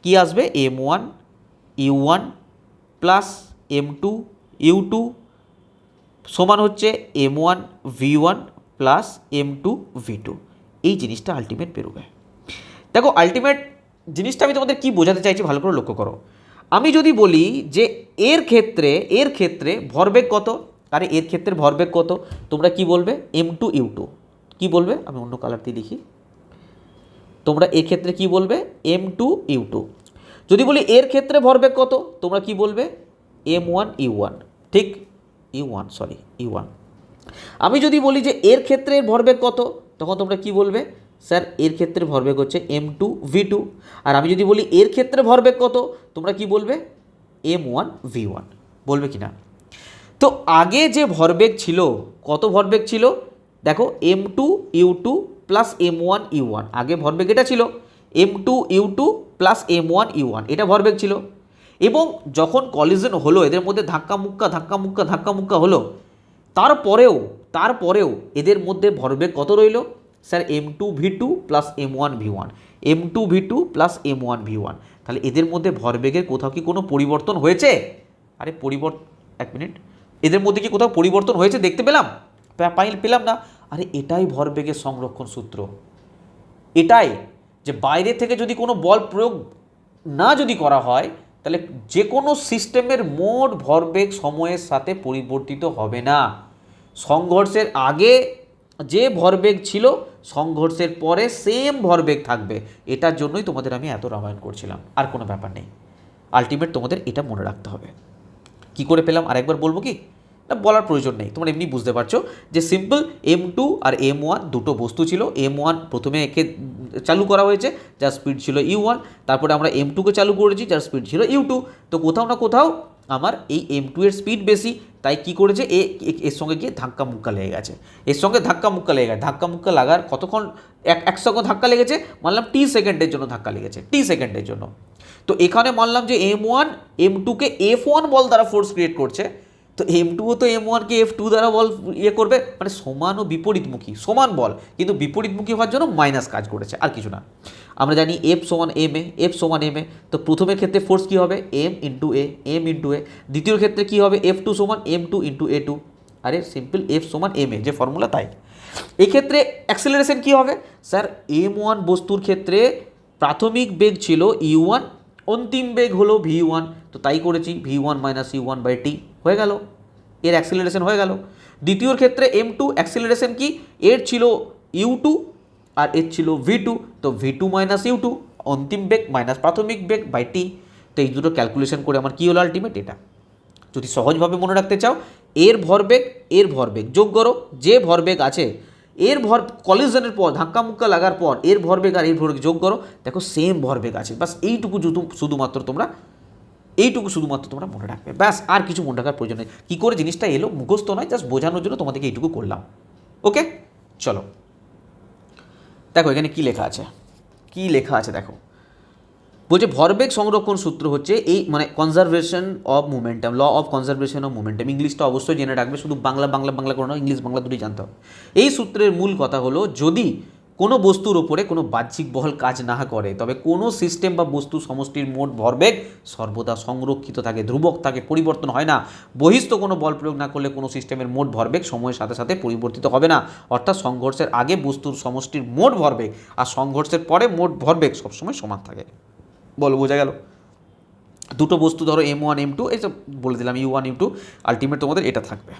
কি আসবে, m1 u1 plus m2 u2 সমান হচ্ছে m1 v1 plus m2 v2, এই জিনিসটা আলটিমেট বেরোবে। দেখো আলটিমেট জিনিসটা আমি তোমাদের কি বোঝাতে চাইছি ভালো করে লক্ষ্য করো। আমি যদি বলি যে এর ক্ষেত্রে ভরবেগ কত, আরে এর ক্ষেত্রে ভরবেগ কত, তোমরা কি বলবে m2 u2, কি বলবে, আমি অন্য কালার দিয়ে লিখি, তোমরা এর ক্ষেত্রে কি বলবে m2 u2। যদি বলি এর ক্ষেত্রে ভরবেগ কত, তোমরা কি বলবে m1 u1, ঠিক u1। আমি যদি বলি যে এর ক্ষেত্রে ভরবেগ কত, তখন তোমরা কি বলবে, স্যার এর ক্ষেত্রে ভরবেগ হচ্ছে m2 v2। আর আমি যদি বলি এর ক্ষেত্রে ভরবেগ কত, তোমরা কি বলবে m1 v1, বলবে কি না? তো আগে যে ভরবেগ ছিল, কত ভরবেগ ছিল দেখো m2 u2 plus m1 u1, আগে ভরবেগ এটা ছিল m2 u2 plus m1 u1, এটা ভরবেগ ছিল। এবং যখন কলিজন হলো, এদের মধ্যে ধাক্কা মুক্কা হলো, তারপরেও এদের মধ্যে ভরবেগ কত রইল, sir m2 v2 plus m1 v1, m2 v2 plus m1 v1। তাহলে এদের মধ্যে ভরবেগের কোথাও কি কোনো পরিবর্তন হয়েছে? আরে এক মিনিট, এদের মধ্যে কি কোথাও পরিবর্তন হয়েছে দেখতে পেলাম না? আরে এটাই ভরবেগের সংরক্ষণ সূত্র, এটাই যে বাইরে থেকে যদি কোনো বল প্রয়োগ না যদি করা হয়, তাহলে যে কোনো সিস্টেমের মোট ভরবেগ সময়ের সাথে পরিবর্তিত হবে না। সংঘর্ষের আগে যে ভরবেগ ছিল, সংঘর্ষের পরে সেম ভরবেগ থাকবে। এটার জন্যই তোমাদের আমি এত রামায়ণ করছিলাম, আর কোনো ব্যাপার নেই। আলটিমেট তোমাদের এটা মনে রাখতে হবে। কি করে পেলাম আরেকবার বলবো কি না, বলার প্রয়োজন নেই, তোমরা এমনি বুঝতে পারছো যে সিম্পল m2 আর m1 দুটো বস্তু ছিল। m1 প্রথমে একে চালু করা হয়েছে, যার স্পিড ছিল u1, তারপরে আমরা m2কে চালু করেছি, যার স্পিড ছিল u2। তো কোথাও না কোথাও আমার এই m2 এর স্পিড বেশি, তাই কি করেছে এর সঙ্গে গিয়ে ধাক্কা মুক্কা লেগে গেছে, ধাক্কা মুক্কা লাগার কতক্ষণ, এক সেকেন্ড ধাক্কা লেগেছে, মানলাম t সেকেন্ডের জন্য ধাক্কা লেগেছে, t সেকেন্ডের জন্য। তো এখানে মানলাম যে m1 m2কে f1 বল দ্বারা ফোর্স ক্রিয়েট করছে, তো m2ও তো m1কে f2 দ্বারা বল করবে, মানে সমান ও বিপরীতমুখী, সমান বল কিন্তু বিপরীতমুখী হওয়ার জন্য মাইনাস কাজ করেছে, আর কিছু না। আমরা জানি f সমান ma, তো প্রথমের ক্ষেত্রে ফোর্স কী হবে m ইন্টু a, দ্বিতীয় ক্ষেত্রে কী হবে f2 সমান m2 ইন্টু a2, আরে সিম্পল f সমান ma, যে ফর্মুলা তাই। এক্ষেত্রে অ্যাক্সেলারেশন কী হবে, স্যার m1 বস্তুর ক্ষেত্রে প্রাথমিক বেগ ছিল u1, অন্তিম বেগ হলো v1, তো তাই করেছি v1 minus u1 by T, হয়ে গেল, এর অ্যাক্সিলারেশন হয়ে গেল। দ্বিতীয়র ক্ষেত্রে m2 অ্যাক্সিলারেশন কি, এর ছিল u2 আর এর ছিল v2, তো v2 মাইনাস u2 অন্তিম বেগ মাইনাস প্রাথমিক বেগ বাই টি। তো এই দুটো ক্যালকুলেশন করে আমার কী হলো আলটিমেট এটা। যদি সহজভাবে মনে রাখতে চাও, এর ভরবেগ যোগ করো, যে ভরবেগ আছে এর কলিজনের পর ধাক্কা মুক্কা লাগার পর এর ভরবেগ আর এর ভরবেগ যোগ করো, দেখো সেম ভরবেগ আছে। বাস এইটুকু শুধুমাত্র তোমরা মনে রাখবে, ব্যাস, আর কিছু মনে রাখার প্রয়োজন নেই। কী করে জিনিসটা এলো মুখস্থ নয়, জাস্ট বোঝানোর জন্য তোমাদেরকে এইটুকু করলাম। ওকে, চলো দেখো এখানে কি লেখা আছে দেখো, বলছে ভরবেগ সংরক্ষণ সূত্র হচ্ছে এই মানে conservation of momentum, law of conservation of momentum. ইংলিশটা অবশ্যই জেনে রাখবে, শুধু বাংলা করে না, ইংলিশ বাংলা দুটোই জানতে হবে। এই সূত্রের মূল কথা হলো, যদি কোনো বস্তুর ওপরে কোনো বাহ্যিক বল কাজ না করে, তবে কোনো সিস্টেম বা বস্তু সমষ্টির মোট ভরবেগ সর্বদা সংরক্ষিত থাকে, ধ্রুবক থাকে, পরিবর্তন হয় না। বহিস্থ কোনো বল প্রয়োগ না করলে কোনো সিস্টেমের মোট ভরবেগ সময়ের সাথে সাথে পরিবর্তিত হবে না। অর্থাৎ সংঘর্ষের আগে বস্তুর সমষ্টির মোট ভরবেগ আর সংঘর্ষের পরে মোট ভরবেগ সবসময় সমান থাকে। বলো বোঝা গেল? দুটো বস্তু ধরো m1 m2, এইসব বলে দিলাম u1 u2, আলটিমেট তোমাদের এটা থাকবে।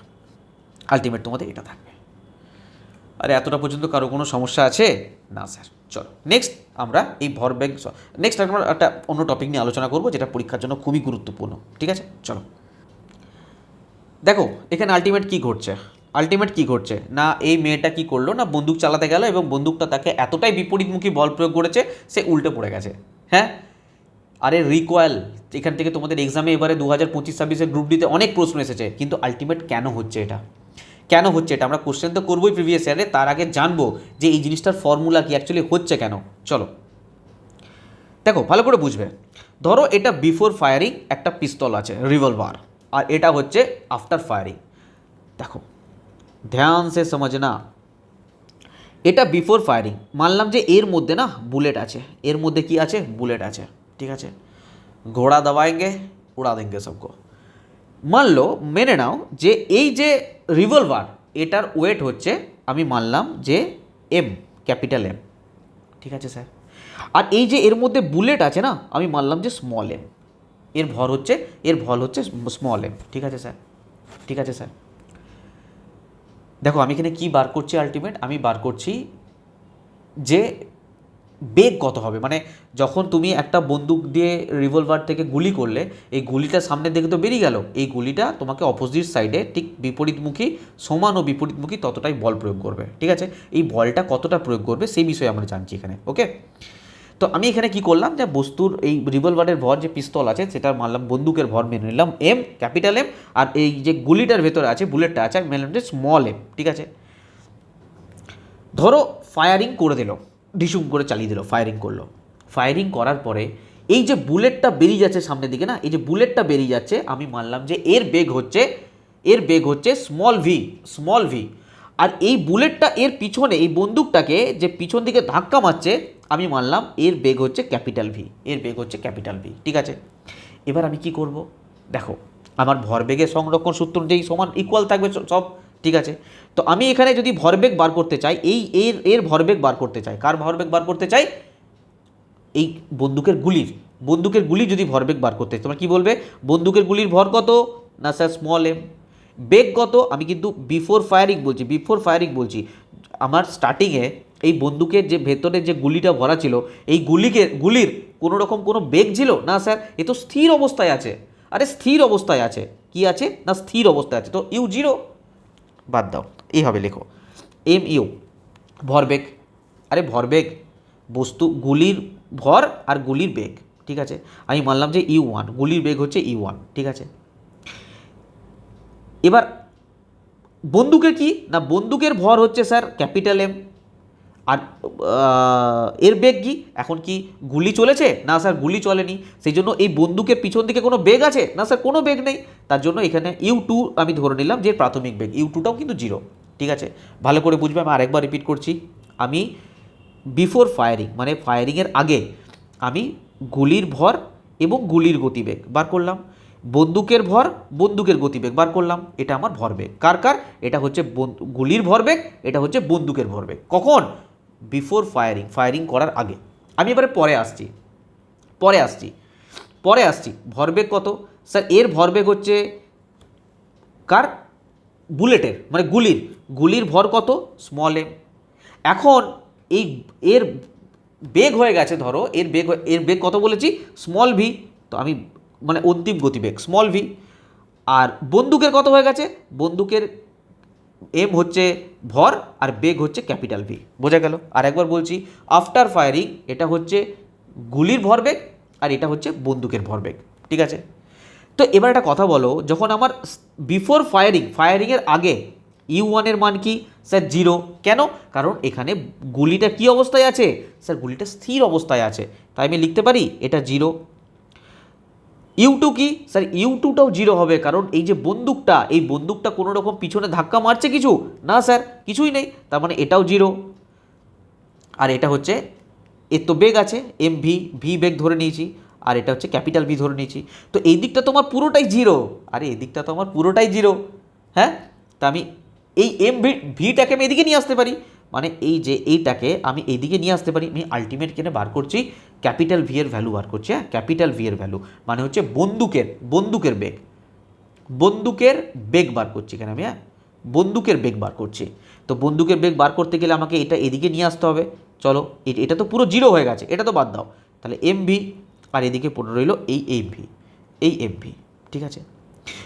আরে এতটা পর্যন্ত কারো কোনো সমস্যা আছে? না স্যার। চলো নেক্সট আমরা এই ভরবেগ, নেক্সট আমরা একটা অন্য টপিক নিয়ে আলোচনা করবো যেটা পরীক্ষার জন্য খুবই গুরুত্বপূর্ণ। ঠিক আছে, চলো। দেখো এখানে আলটিমেট কি ঘটছে, আলটিমেট কি ঘটছে না, এই মেয়েটা কি করলো না, বন্দুক চালাতে গেল এবং বন্দুকটা তাকে এতটাই বিপরীতমুখী বল প্রয়োগ করেছে সে উল্টে পড়ে গেছে। হ্যাঁ, আরে রিকয়েল, এখান থেকে তোমাদের এক্সামে এবারে 2025-26 গ্রুপ ডিতে অনেক প্রশ্ন এসেছে, কিন্তু আলটিমেট কেন হচ্ছে এটা, কেন হচ্ছে এটা আমরা কোশ্চেন তো করবোই প্রিভিয়াস ইয়ারে, তার আগে জানবো যে এই জিনিসটার ফর্মুলা কি অ্যাকচুয়ালি হচ্ছে কেন। চলো দেখো ভালো করে বুঝবে। ধরো এটা বিফোর ফায়ারিং একটা পিস্তল আছে রিভলভার, আর এটা হচ্ছে আফটার ফায়ারিং। দেখো ধ্যান সে সমঝনা, এটা বিফোর ফায়ারিং, মানলাম যে এর মধ্যে না বুলেট আছে, এর মধ্যে কি আছে, বুলেট আছে। ঠিক আছে, ঘোড়া দবাएंगे উড়া দেंगे सबको। মানলো মেনে নাও যে এই যে রিভলভার এটার ওয়েট হচ্ছে, আমি মানলাম যে এম, ক্যাপিটাল এম। ঠিক আছে স্যার, আর এই যে এর মধ্যে বুলেট আছে না, আমি মানলাম যে স্মল এম, এর ভর হচ্ছে, এর ভর হচ্ছে স্মল এম। ঠিক আছে স্যার, ঠিক আছে স্যার। দেখো আমি এখানে কি বার করছি, আলটিমেট আমি বার করছি যে বেগ কত হবে, মানে যখন তুমি একটা বন্দুক দিয়ে রিভলভার থেকে গুলি করলে, এই গুলিটা সামনের দিকে তো বেরিয়ে গেল, এই গুলিটা তোমাকে অপোজিট সাইডে ঠিক বিপরীতমুখী, সমান ও বিপরীতমুখী ততটাই বল প্রয়োগ করবে। ঠিক আছে, এই বলটা কতটা প্রয়োগ করবে সেই বিষয়ে আমরা জানছি এখানে। ওকে, তো আমি এখানে কি করলাম যে বস্তুর এই রিভলভারের ভর যে পিস্তল আছে সেটা মানলাম, বন্দুকের ভর মেনে নিলাম এম, ক্যাপিটাল এম, আর এই যে গুলিটার ভেতরে আছে বুলেটটা আছে আমি মেনে নিলাম যে স্মল এম। ঠিক আছে, ধরো ফায়ারিং করে দিল, ডিসুম করে চালিয়ে দিল, ফায়ারিং করলো, ফায়ারিং করার পরে এই যে বুলেটটা বেরিয়ে যাচ্ছে সামনের দিকে না, এই যে বুলেটটা বেরিয়ে যাচ্ছে আমি মানলাম যে এর বেগ হচ্ছে, এর বেগ হচ্ছে স্মল ভি, স্মল ভি। আর এই বুলেটটা এর পিছনে, এই বন্দুকটাকে যে পিছন দিকে ধাক্কা মারছে আমি মানলাম এর বেগ হচ্ছে ক্যাপিটাল ভি, এর বেগ হচ্ছে ক্যাপিটাল ভি। ঠিক আছে, এবার আমি কি করব, দেখো আমার ভরবেগের সংরক্ষণ সূত্র যেই সমান ইকুয়াল থাকবে সব। ঠিক আছে, তো আমি এখানে যদি ভরবেগ বার করতে চাই, এই এর এর ভরবেগ বার করতে চাই, কার ভরবেগ বার করতে চাই, এই বন্দুকের গুলির, বন্দুকের গুলি যদি ভরবেগ বার করতে, তোমরা কি বলবে, বন্দুকের গুলির ভর কত না স্যার স্মল এম। বেগ কত, আমি কিন্তু বিফোর ফায়ারিং বলছি, বিফোর ফায়ারিং বলছি, আমার স্টার্টিংয়ে এই বন্দুকের যে ভেতরে যে গুলিটা ভরা ছিল, এই গুলির কোনো রকম কোনো বেগ ছিল না স্যার, এ তো স্থির অবস্থায় আছে। আরে স্থির অবস্থায় আছে, কি আছে না স্থির অবস্থায় আছে, তো ইউ জিরো, বাদ দাও, এইভাবে লেখো এম ইউ ভরবেগ। আরে ভরবেগ বস্তু গুলির ভর আর গুলির বেগ। ঠিক আছে, আমি মানলাম যে ইউ ওয়ান, গুলির বেগ হচ্ছে ইউ ওয়ান। ঠিক আছে, এবার বন্দুকের কি না, বন্দুকের ভর হচ্ছে স্যার ক্যাপিটাল এম, আর এর বেগ কি, এখন কি গুলি চলেছে না স্যার, গুলি চলেনি, সেই জন্য এই বন্দুকের পিছন দিকে কোনো বেগ আছে না স্যার, কোনো বেগ নেই, তার জন্য এখানে ইউ টু আমি ধরে নিলাম যে প্রাথমিক বেগ, ইউ টুটাও কিন্তু জিরো। ঠিক আছে, ভালো করে বুঝবে, আমি আরেকবার রিপিট করছি, আমি বিফোর ফায়ারিং মানে ফায়ারিংয়ের আগে আমি গুলির ভর এবং গুলির গতিবেগ বার করলাম, বন্দুকের ভর, বন্দুকের গতিবেগ বার করলাম, এটা আমার ভরবেগ, কার কার, এটা হচ্ছে গুলির ভরবেগ, এটা হচ্ছে বন্দুকের ভরবেগ, কখন, বিফোর ফায়ারিং, ফায়ারিং করার আগে। আমি এবারে পরে আসছি, পরে আসছি, পরে আসছি, ভরবেগ কত স্যার, এর ভরবেগ হচ্ছে কার, বুলেটের মানে গুলির, গুলির ভর কত স্মল এম। এখন এই এর বেগ হয়ে গেছে, ধরো এর বেগ, এর বেগ কত বলেছি স্মল ভি, তো আমি মানে অন্তিম গতিবেগ স্মল ভি। আর বন্দুকের কত হয়ে গেছে, বন্দুকের এম হচ্ছে ভর আর বেগ হচ্ছে ক্যাপিটাল ভি, বোঝা গেল। আর একবার বলছি, আফটার ফায়ারিং এটা হচ্ছে গুলির ভরবেগ আর এটা হচ্ছে বন্দুকের ভরবেগ। ঠিক আছে, তো এবার একটা কথা বলো, যখন আমার বিফোর ফায়ারিং, ফায়ারিংয়ের আগে ইউ ওয়ানের মান কি স্যার জিরো, কেন, কারণ এখানে গুলিটা কি অবস্থায় আছে স্যার, গুলিটা স্থির অবস্থায় আছে, তাই আমি লিখতে পারি এটা জিরো। ইউ টু কি স্যার, ইউ টুটাও জিরো হবে, কারণ এই যে বন্দুকটা, এই বন্দুকটা কোনো রকম পিছনে ধাক্কা মারছে কিছু না স্যার, কিছুই নেই, তার মানে এটাও জিরো। আর এটা হচ্ছে, এর তো বেগ আছে এম ভি, ভি বেগ ধরে নিয়েছি, আর এটা হচ্ছে ক্যাপিটাল ভি ধরে নিয়েছি, তো এই দিকটা তো আমার পুরোটাই জিরো, আরে এই দিকটা তো আমার পুরোটাই জিরো। হ্যাঁ, তা আমি এই এম ভিটাকে আমি এদিকে নিয়ে আসতে পারি, মানে এই যে এইটাকে আমি এইদিকে নিয়ে আসতে পারি, আমি আলটিমেট কেনে বার করছি ক্যাপিটাল ভি এর ভ্যালু বার করছি। হ্যাঁ, ক্যাপিটাল ভি এর ভ্যালু মানে হচ্ছে বন্দুকের, বন্দুকের বেগ, বন্দুকের বেগ বার করছি এখানে আমি। হ্যাঁ, বন্দুকের বেগ বার করছি। তো বন্দুকের বেগ বার করতে গেলে আমাকে এটা এদিকে নিয়ে আসতে হবে। চলো, এটা তো পুরো জিরো হয়ে গেছে, এটা তো বাদ দাও। তাহলে এমভি, আর এদিকে পড়ে রইল এই এমভি, এই এমভি। ঠিক আছে,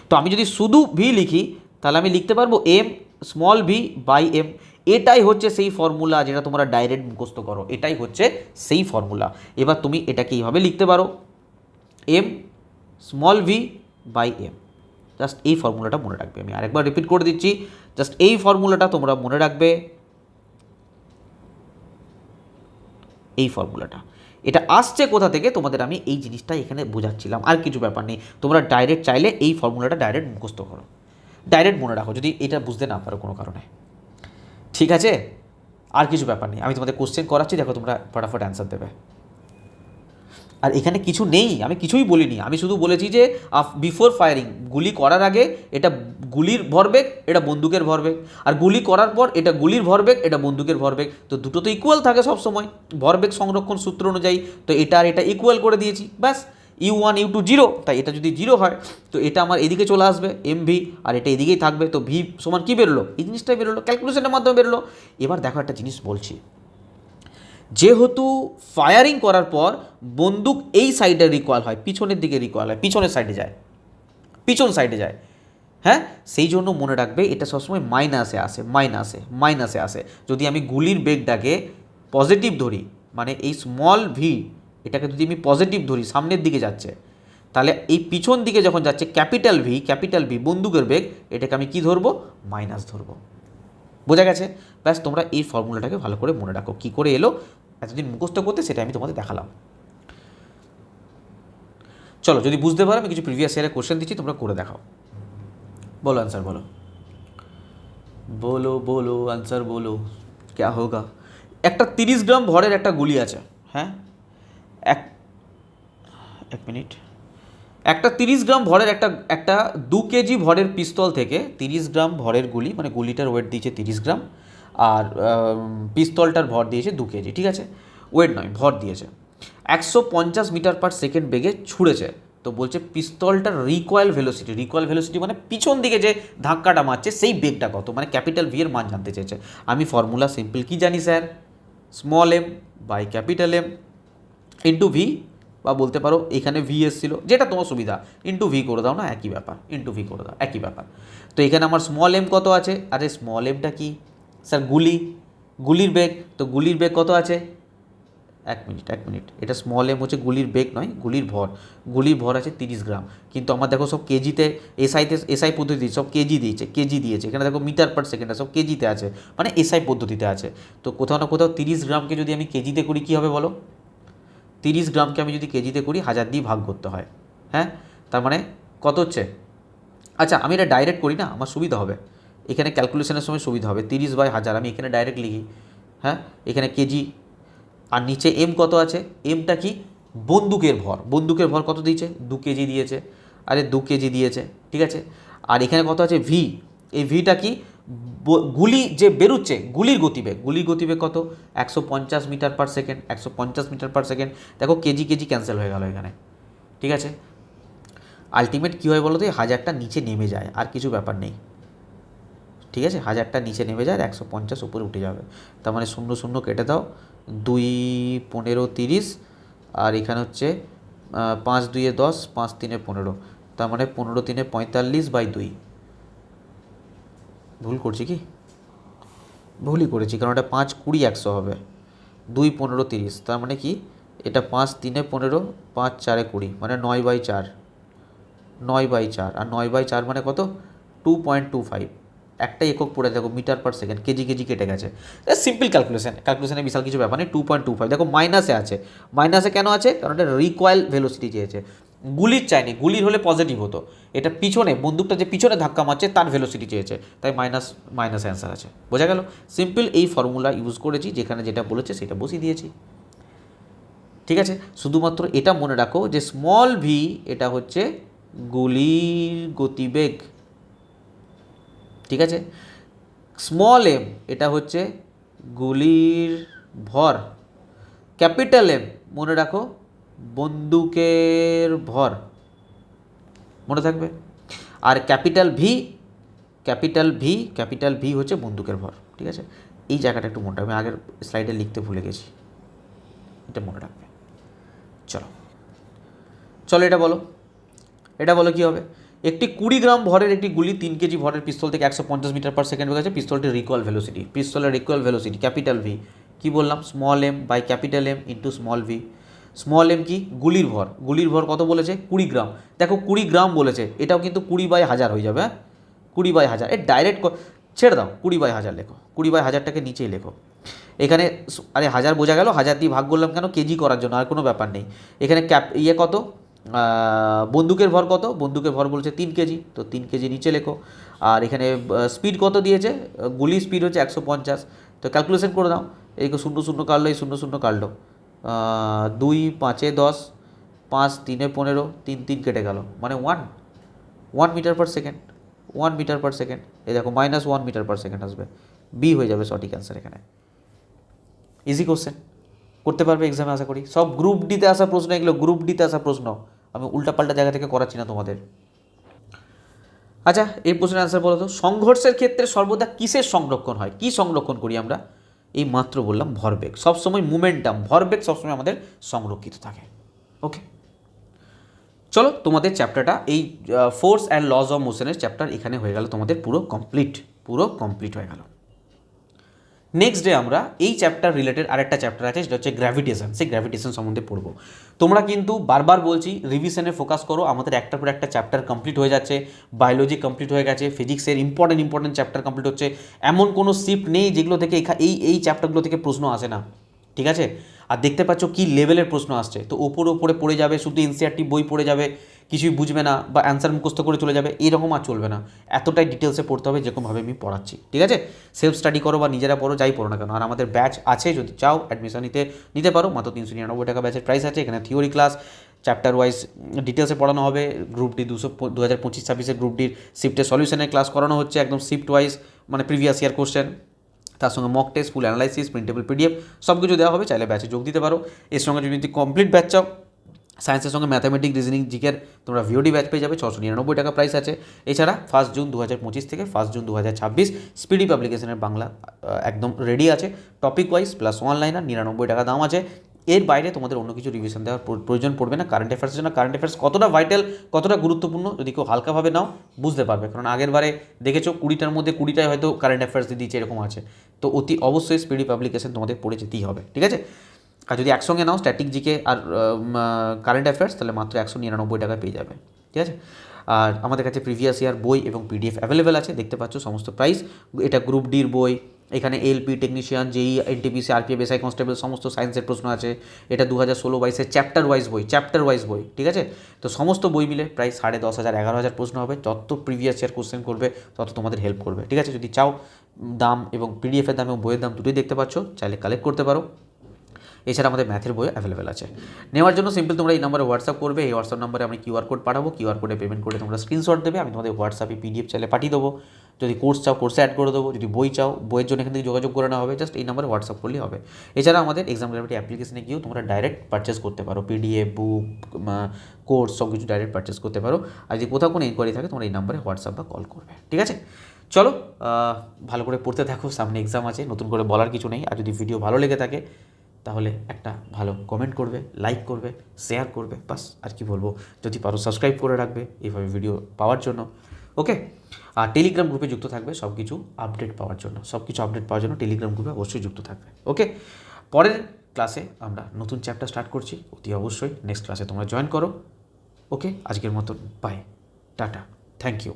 তো আমি যদি শুধু ভি লিখি তাহলে আমি লিখতে পারবো M small V by M. এটাই হচ্ছে সেই ফর্মুলা যেটা তোমরা ডাইরেক্ট মুখস্থ করো, এটাই হচ্ছে সেই ফর্মুলা। এবার তুমি এটাকে এইভাবে লিখতে পারো, M small V by M. Just এই ফর্মুলাটা মনে রাখবে। আমি আরেকবার রিপিট করে দিচ্ছি, জাস্ট এই ফর্মুলাটা তোমরা মনে রাখবে, এই ফর্মুলাটা। এটা আসছে কোথা থেকে তোমাদের আমি এই জিনিসটা এখানে বোঝাচ্ছিলাম, আর কিছু ব্যাপার নেই। তোমরা ডাইরেক্ট চাইলে এই ফর্মুলাটা ডাইরেক্ট মুখস্থ করো, ডাইরেক্ট মনে রাখো যদি এটা বুঝতে না পারো কোনো কারণে। ঠিক আছে, আর কিছু ব্যাপার নেই। আমি তোমাদের কোশ্চেন করাচ্ছি, দেখো তোমরা ফটাফট অ্যান্সার দেবে। আর এখানে কিছু নেই, আমি কিছুই বলিনি। আমি শুধু বলেছি যে বিফোর ফায়ারিং, গুলি করার আগে এটা গুলির ভরবেগ, এটা বন্দুকের ভরবেগ, আর গুলি করার পর এটা গুলির ভরবেগ, এটা বন্দুকের ভরবেগ। তো দুটো তো ইকুয়াল থাকে সবসময় ভরবেগ সংরক্ষণ সূত্র অনুযায়ী। তো এটা আর এটা ইকুয়াল করে দিয়েছি, ব্যাস। U1 U2 জিরো, তাই এটা যদি জিরো হয় তো এটা আমার এদিকে চলে আসবে এমভি, আর এটা এদিকেই থাকবে। তো ভি সমান কী বেরোলো? এই জিনিসটাই বেরোলো, ক্যালকুলেশনের মাধ্যমে বেরোলো। এবার দেখো একটা জিনিস বলছি, যেহেতু ফায়ারিং করার পর বন্দুক এই সাইডে রিকয়েল হয়, পিছনের দিকে রিকয়েল হয়, পিছনের সাইডে যায়, পিছন সাইডে যায়। হ্যাঁ, সেই জন্য মনে রাখবে এটা সবসময় মাইনাসে আসে, মাইনাসে আসে। যদি আমি গুলির বেগটাকে পজিটিভ ধরি, মানে এই স্মল ভি এটাকে যদি আমি পজিটিভ ধরি, সামনের দিকে যাচ্ছে, তাহলে এই পিছন দিকে যখন যাচ্ছে ক্যাপিটাল ভি বন্দুকের বেগ, এটাকে আমি কি ধরবো? মাইনাস ধরবো। বোঝা গেছে? ব্যাস, তোমরা এই ফর্মুলাটাকে ভালো করে মনে রাখো। কী করে এলো এতদিন মুখস্থ করতে, সেটা আমি তোমাদের দেখালাম। চলো, যদি বুঝতে পারো আমি কিছু প্রিভিয়াস ইয়ারে কোশ্চেন দিচ্ছি, তোমরা করে দেখাও। বলো আনসার, বলো বলো বলো আনসার বলো, ক্যা হোগা। একটা 30 গ্রাম ভরের একটা গুলি আছে। হ্যাঁ, এক এক মিনিট। একটা 30 গ্রাম ভরের একটা 2 কেজি ভরের পিস্তল থেকে 30 গ্রাম ভরের গুলি, মানে গুলিটার ওয়েট দিয়েছে 30 গ্রাম, আর পিস্তলটার ভর দিয়েছে 2 কেজি। ঠিক আছে, ওয়েট নয়, ভর দিয়েছে। 150 মিটার পার সেকেন্ড বেগে ছুঁড়েছে। তো বলছে পিস্তলটার রিকয়েল ভেলোসিটি মানে পিছন দিকে যে ধাক্কাটা মারছে সেই বেগটা কত, মানে ক্যাপিটাল ভি এর মান জানতে চেয়েছে। আমি ফর্মুলা সিম্পল কি জানি sir, small M by capital M into V, বা বলতে পারো এখানে ভি এসেছিল, যেটা তোমার সুবিধা, ইন্টু ভি করে দাও না, একই ব্যাপার, ইন্টু ভি করে দাও, একই ব্যাপার। তো এখানে আমার স্মল এম কত আছে? আরে স্মল এমটা কি স্যার? গুলির বেগ। তো গুলির বেগ কত আছে? এক মিনিট, এটা স্মল এম হচ্ছে গুলির বেগ নয়, গুলির ভর আছে 30 গ্রাম। কিন্তু আমার দেখো সব কেজিতে, এসআই পদ্ধতি সব কেজি দিয়েছে। এখানে দেখো মিটার পার সেকেন্ড সব কেজিতে আছে, মানে এসআই পদ্ধতিতে আছে। তো কোথাও না কোথাও 30 গ্রামকে যদি আমি কেজিতে করি কী হবে বলো? 30 গ্রামকে আমি যদি কেজিতে করি 1000 দিয়ে ভাগ করতে হয়। হ্যাঁ, তার মানে কত হচ্ছে? আচ্ছা, আমি এটা ডাইরেক্ট করি না, আমার সুবিধা হবে, এখানে ক্যালকুলেশনের সময় সুবিধা হবে। 30/1000 আমি এখানে ডাইরেক্ট লিখি। হ্যাঁ, এখানে কেজি, আর নিচে এম কত আছে? এমটা কি? বন্দুকের ভর কত দিয়েছে? 2 কেজি দিয়েছে। আরে 2 কেজি দিয়েছে, ঠিক আছে। আর এখানে কত আছে? ভি। এই ভিটা কি? গুলি যে বেরোচ্ছে, গুলির গতিবেগ কত? 150 meter per second, 150 meter per second. দেখো কেজি ক্যান্সেল হয়ে গেল এখানে, ঠিক আছে। আলটিমেট কী হয় বলো তো? 1000টা নিচে নেমে যায়, আর কিছু ব্যাপার নেই, ঠিক আছে। 1000টা নিচে নেমে যায়, 150 উপরে উঠে যাবে। তার মানে 0 কেটে দাও, 2 15 30, আর এখানে হচ্ছে 5 2 10, 5 3 15, তার মানে 15 3 45/2। ভুল করছি কি? ভুলই করেছি, কারণ এটা 5 20 100 হবে, 2 15 30, তার মানে কি? এটা 5 3 15, 5 4 20, মানে 9/4, আর 9/4 মানে কত? 2.25। একটাই একক পড়ে দেখো, মিটার পার সেকেন্ড, কেজি কেটে গেছে। সিম্পল ক্যালকুলেশনে বিশাল কিছু ব্যাপার নেই। 2.25 দেখো মাইনাসে আছে। মাইনাসে কেন আছে? কারণ এটা রিকয়েল ভেলোসিটি চেয়েছে, গুলির চাইনি। গুলির হলে পজিটিভ হতো, এটা পিছনে, বন্দুকটা যে পিছনে ধাক্কা মারছে তার ভেলোসিটি চেয়েছে, তাই মাইনাস অ্যান্সার আছে। বোঝা গেল? সিম্পল এই ফর্মুলা ইউজ করেছি, যেখানে যেটা বলেছে সেটা বসিয়ে দিয়েছি, ঠিক আছে। শুধুমাত্র এটা মনে রাখো যে স্মল ভি এটা হচ্ছে গুলির গতিবেগ, ঠিক আছে। স্মল এম এটা হচ্ছে গুলির ভর, ক্যাপিটাল এম মনে রাখো বন্দুকের ভর, মনে থাকবে। আর ক্যাপিটাল ক্যাপিটাল ভি হচ্ছে বন্দুকের ভর, ঠিক আছে। এই জায়গাটা একটু মনে রাখবে, আমি আগের স্লাইডে লিখতে ভুলে গেছি, এটা মনে রাখবে। চলো এটা বলো কী হবে। একটি 20 গ্রাম ভরের একটি গুলি 3 কেজি ভরের পিস্তল থেকে 150 মিটার পার সেকেন্ড হয়ে গেছে। পিস্তলটির পিস্তলের রিকোয়েল ভেলোসিটি ক্যাপিটাল ভি, কী বললাম, small M by capital M into small V. Small M কি, গুলির ভর কত বলেছে, 20 গ্রাম। দেখো 20 গ্রাম বলেছে, এটাও কিন্তু 20/1000 হয়ে যাবে, হ্যাঁ 20/1000। ডাইরেক্ট ছেড়ে দাও, 20/1000 লেখো, 20/1000টাকে নিচেই লেখো। এখানে আরে 1000 বোঝা গেল, 1000 দিয়ে ভাগ করলাম কেন, কেজি করার জন্য, আর কোনো ব্যাপার নেই। এখানে কত, বন্দুকের ভর কত, বন্দুকের ভর বলছে 3 কেজি, তো 3 কেজি নিচে লেখো। আর এখানে স্পিড কত দিয়েছে, গুলির স্পিড হচ্ছে 150, তো ক্যালকুলেশন করে দাও। এই 0 0 কাটলো, এই 0 0 কাটলো, 2 5 10, 5 3 15, 3 3 কেটে গেল, মানে 1 meter per second, 1 meter per second. এই দেখো -1 মিটার পার সেকেন্ড আসবে, বি হয়ে যাবে সঠিক অ্যান্সার এখানে। ইজি কোশ্চেন, করতে পারবে এক্সামে আশা করি। সব গ্রুপ ডিতে আসা প্রশ্ন, এগুলো গ্রুপ ডিতে আসা প্রশ্ন, আমি উল্টাপাল্টা জায়গা থেকে করাচ্ছি না তোমাদের। আচ্ছা, এই প্রশ্নের অ্যান্সার বলো তো, সংঘর্ষের ক্ষেত্রে সর্বদা কিসের সংরক্ষণ হয়, কি সংরক্ষণ করি আমরা? এই মাত্র বললাম ভরবেগ, সবসময় মোমেন্টাম, ভরবেগ সবসময় আমাদের সংরক্ষিত থাকে। ওকে, চলো তোমাদের চ্যাপ্টারটা, এই ফোর্স অ্যান্ড লজ অফ মোশনের চ্যাপ্টার এখানে হয়ে গেল তোমাদের পুরো কমপ্লিট হয়ে গেল। নেক্সট ডে আমরা এই চ্যাপ্টার রিলেটেড আরেকটা চ্যাপ্টার আছে, সেটা হচ্ছে গ্র্যাভিটেশন। সেই গ্র্যাভিটেশন সম্বন্ধে পড়বো। তোমরা কিন্তু বারবার বলছি রিভিশনে ফোকাস করো, আমাদের একটার পর একটা চ্যাপ্টার কমপ্লিট হয়ে যাচ্ছে। বায়োলজি কমপ্লিট হয়ে গেছে, ফিজিক্সের ইম্পর্টেন্ট চ্যাপ্টার কমপ্লিট হচ্ছে। এমন কোনো শিফট নেই যেগুলো থেকে এই চ্যাপ্টারগুলো থেকে প্রশ্ন আসে না, ঠিক আছে। আর দেখতে পাচ্ছ কী লেভেলের প্রশ্ন আসছে, তো ওপরে পড়ে যাবে, শুধু এনসিইআরটি বই পড়ে যাবে, কিছুই বুঝবে না বা অ্যান্সার মুখস্থ করে চলে যাবে, এরকম আর চলবে না। এতটাই ডিটেলসে পড়তে হবে যেরকমভাবে আমি পড়াচ্ছি, ঠিক আছে। সেলফ স্টাডি করো বা নিজেরা পড়ো, যাই পড়ো না কেন। আর আমাদের ব্যাচ আছে, যদি চাও অ্যাডমিশন নিতে পারো, মাত্র 399 টাকা ব্যাচের প্রাইস আছে। এখানে থিওরি ক্লাস চ্যাপ্টার ওয়াইজ ডিটেলসে পড়ানো হবে। গ্রুপ ডি 2025-26 গ্রুপ ডির শিফটের সলিউশনের ক্লাস করানো হচ্ছে, একদম শিফট ওয়াইজ, মানে প্রিভিয়াস ইয়ার কোশ্চেন, তার সঙ্গে মক টেস্ট, ফুল অ্যানালাইসিস, প্রিন্টেবল পিডিএফ সব কিছু দেওয়া হবে। চাইলে ব্যাচে যোগ দিতে পারো। এর সঙ্গে যদি কমপ্লিট ব্যাচ চাও, সায়েন্সের সঙ্গে ম্যাথামেটিক্স, রিজনিং, জিকের, তোমরা ভিওডি ব্যাচ পেয়ে যাবে, 699 টাকা প্রাইস আছে। এছাড়া 1 জুন 2025 থেকে 1 জুন 2026 স্পিডি পাবলিকেশনের বাংলা একদম রেডি আছে, টপিক ওয়াইজ প্লাস অনলাইনার, 99 টাকা দাম আছে। এর বাইরে তোমাদের অন্য কিছু রিভিশন দেওয়ার প্রয়োজন পড়বে না। কারেন্ট অ্যাফেয়ার্সের জন্য, কারেন্ট অ্যাফেয়ার্স কতটা ভাইটাল, কতটা গুরুত্বপূর্ণ যদি কেউ হালকাভাবে নাও বুঝতে পারবে। কারণ আগের বারে দেখেছো 20টার মধ্যে 20টাই হয়তো কারেন্ট অ্যাফেয়ার্স দিয়ে দিচ্ছে, এরকম আছে। তো অতি অবশ্যই স্পিডি পাবলিকেশন তোমাদের পড়ে যেতেই হবে, ঠিক আছে। আর যদি একসঙ্গে নাও স্ট্যাটিক জিকে আর কারেন্ট অ্যাফেয়ার্স, তাহলে মাত্র 199 টাকায় পেয়ে যাবে, ঠিক আছে। আর আমাদের কাছে প্রিভিয়াস ইয়ার বই এবং পিডিএফ অ্যাভেলেবেল আছে, দেখতে পাচ্ছ সমস্ত প্রাইস। এটা গ্রুপ ডির বই, এখানে এলপি, টেকনিশিয়ান, জেই, এনটিপিসি, আরপিএফ, এসআই কনস্টেবল সমস্ত সায়েন্সের প্রশ্ন আছে। এটা 2016-22 চ্যাপ্টার ওয়াইজ বই, ঠিক আছে। তো সমস্ত বই মিলে প্রায় 10,500 11,000 প্রশ্ন হবে। যত প্রিভিয়াস ইয়ার কোশ্চেন করবে তত তোমাদের হেল্প করবে, ঠিক আছে। যদি চাও, দাম এবং পিডিএফের দাম এবং বইয়ের দাম দুটোই দেখতে পাচ্ছ, চাইলে কালেক্ট করতে পারো। এছাড়া আমাদের ম্যাথের বই অ্যাভেলেবেল আছে। নেওয়ার জন্য সিম্পল তোমরা এই নাম্বারে হোয়াটসঅ্যাপ করবে। এই হোয়াটসঅ্যাপ নাম্বারে আমি কিউআর কোড পাঠাবো, কিউআর কোডে পেমেন্ট করে তোমরা স্ক্রিনশট দেবে, আমি তোমাদের হোয়াটসঅ্যাপে পিডিএফ চাইলে পাঠিয়ে দেবো। যদি কোর্স চাও কোর্সে অ্যাড করে দেবো, যদি বই চাও বইয়ের জন্য এখান থেকে যোগাযোগ করে নেওয়া হবে, জাস্ট এই নাম্বারে হোয়াটসঅ্যাপ করলেই হবে। এছাড়া আমাদের এক্সাম গ্র্যাভিটি অ্যাপ্লিকেশনে গিয়েও তোমরা ডাইরেক্ট পারচেস করতে পারো, পিডিএফ, বুক, কোর্স সব কিছু ডাইরেক্ট পারচেস করতে পারো। আর যদি কোথাও কোনো ইনকোয়ারি থাকে তোমরা এই নাম্বারে হোয়াটসঅ্যাপ বা কল করবে, ঠিক আছে। চলো ভালো করে পড়তে থাকো, সামনে এক্সাম আছে, নতুন করে বলার কিছু নেই। আর যদি ভিডিও ভালো লেগে থাকে তাহলে একটা ভালো কমেন্ট করবে, লাইক করবে, শেয়ার করবে, বাস আর কি বলবো। যদি পারো সাবস্ক্রাইব করে রাখবে এইভাবে ভিডিও পাওয়ার জন্য, ওকে। আর টেলিগ্রাম গ্রুপে যুক্ত থাকবে সব কিছু আপডেট পাওয়ার জন্য টেলিগ্রাম গ্রুপে অবশ্যই যুক্ত থাকবে, ওকে। পরের ক্লাসে আমরা নতুন চ্যাপ্টার স্টার্ট করছি, অতি অবশ্যই নেক্সট ক্লাসে তোমরা জয়েন করো, ওকে। আজকের মতন বাই, টাটা, থ্যাংক ইউ।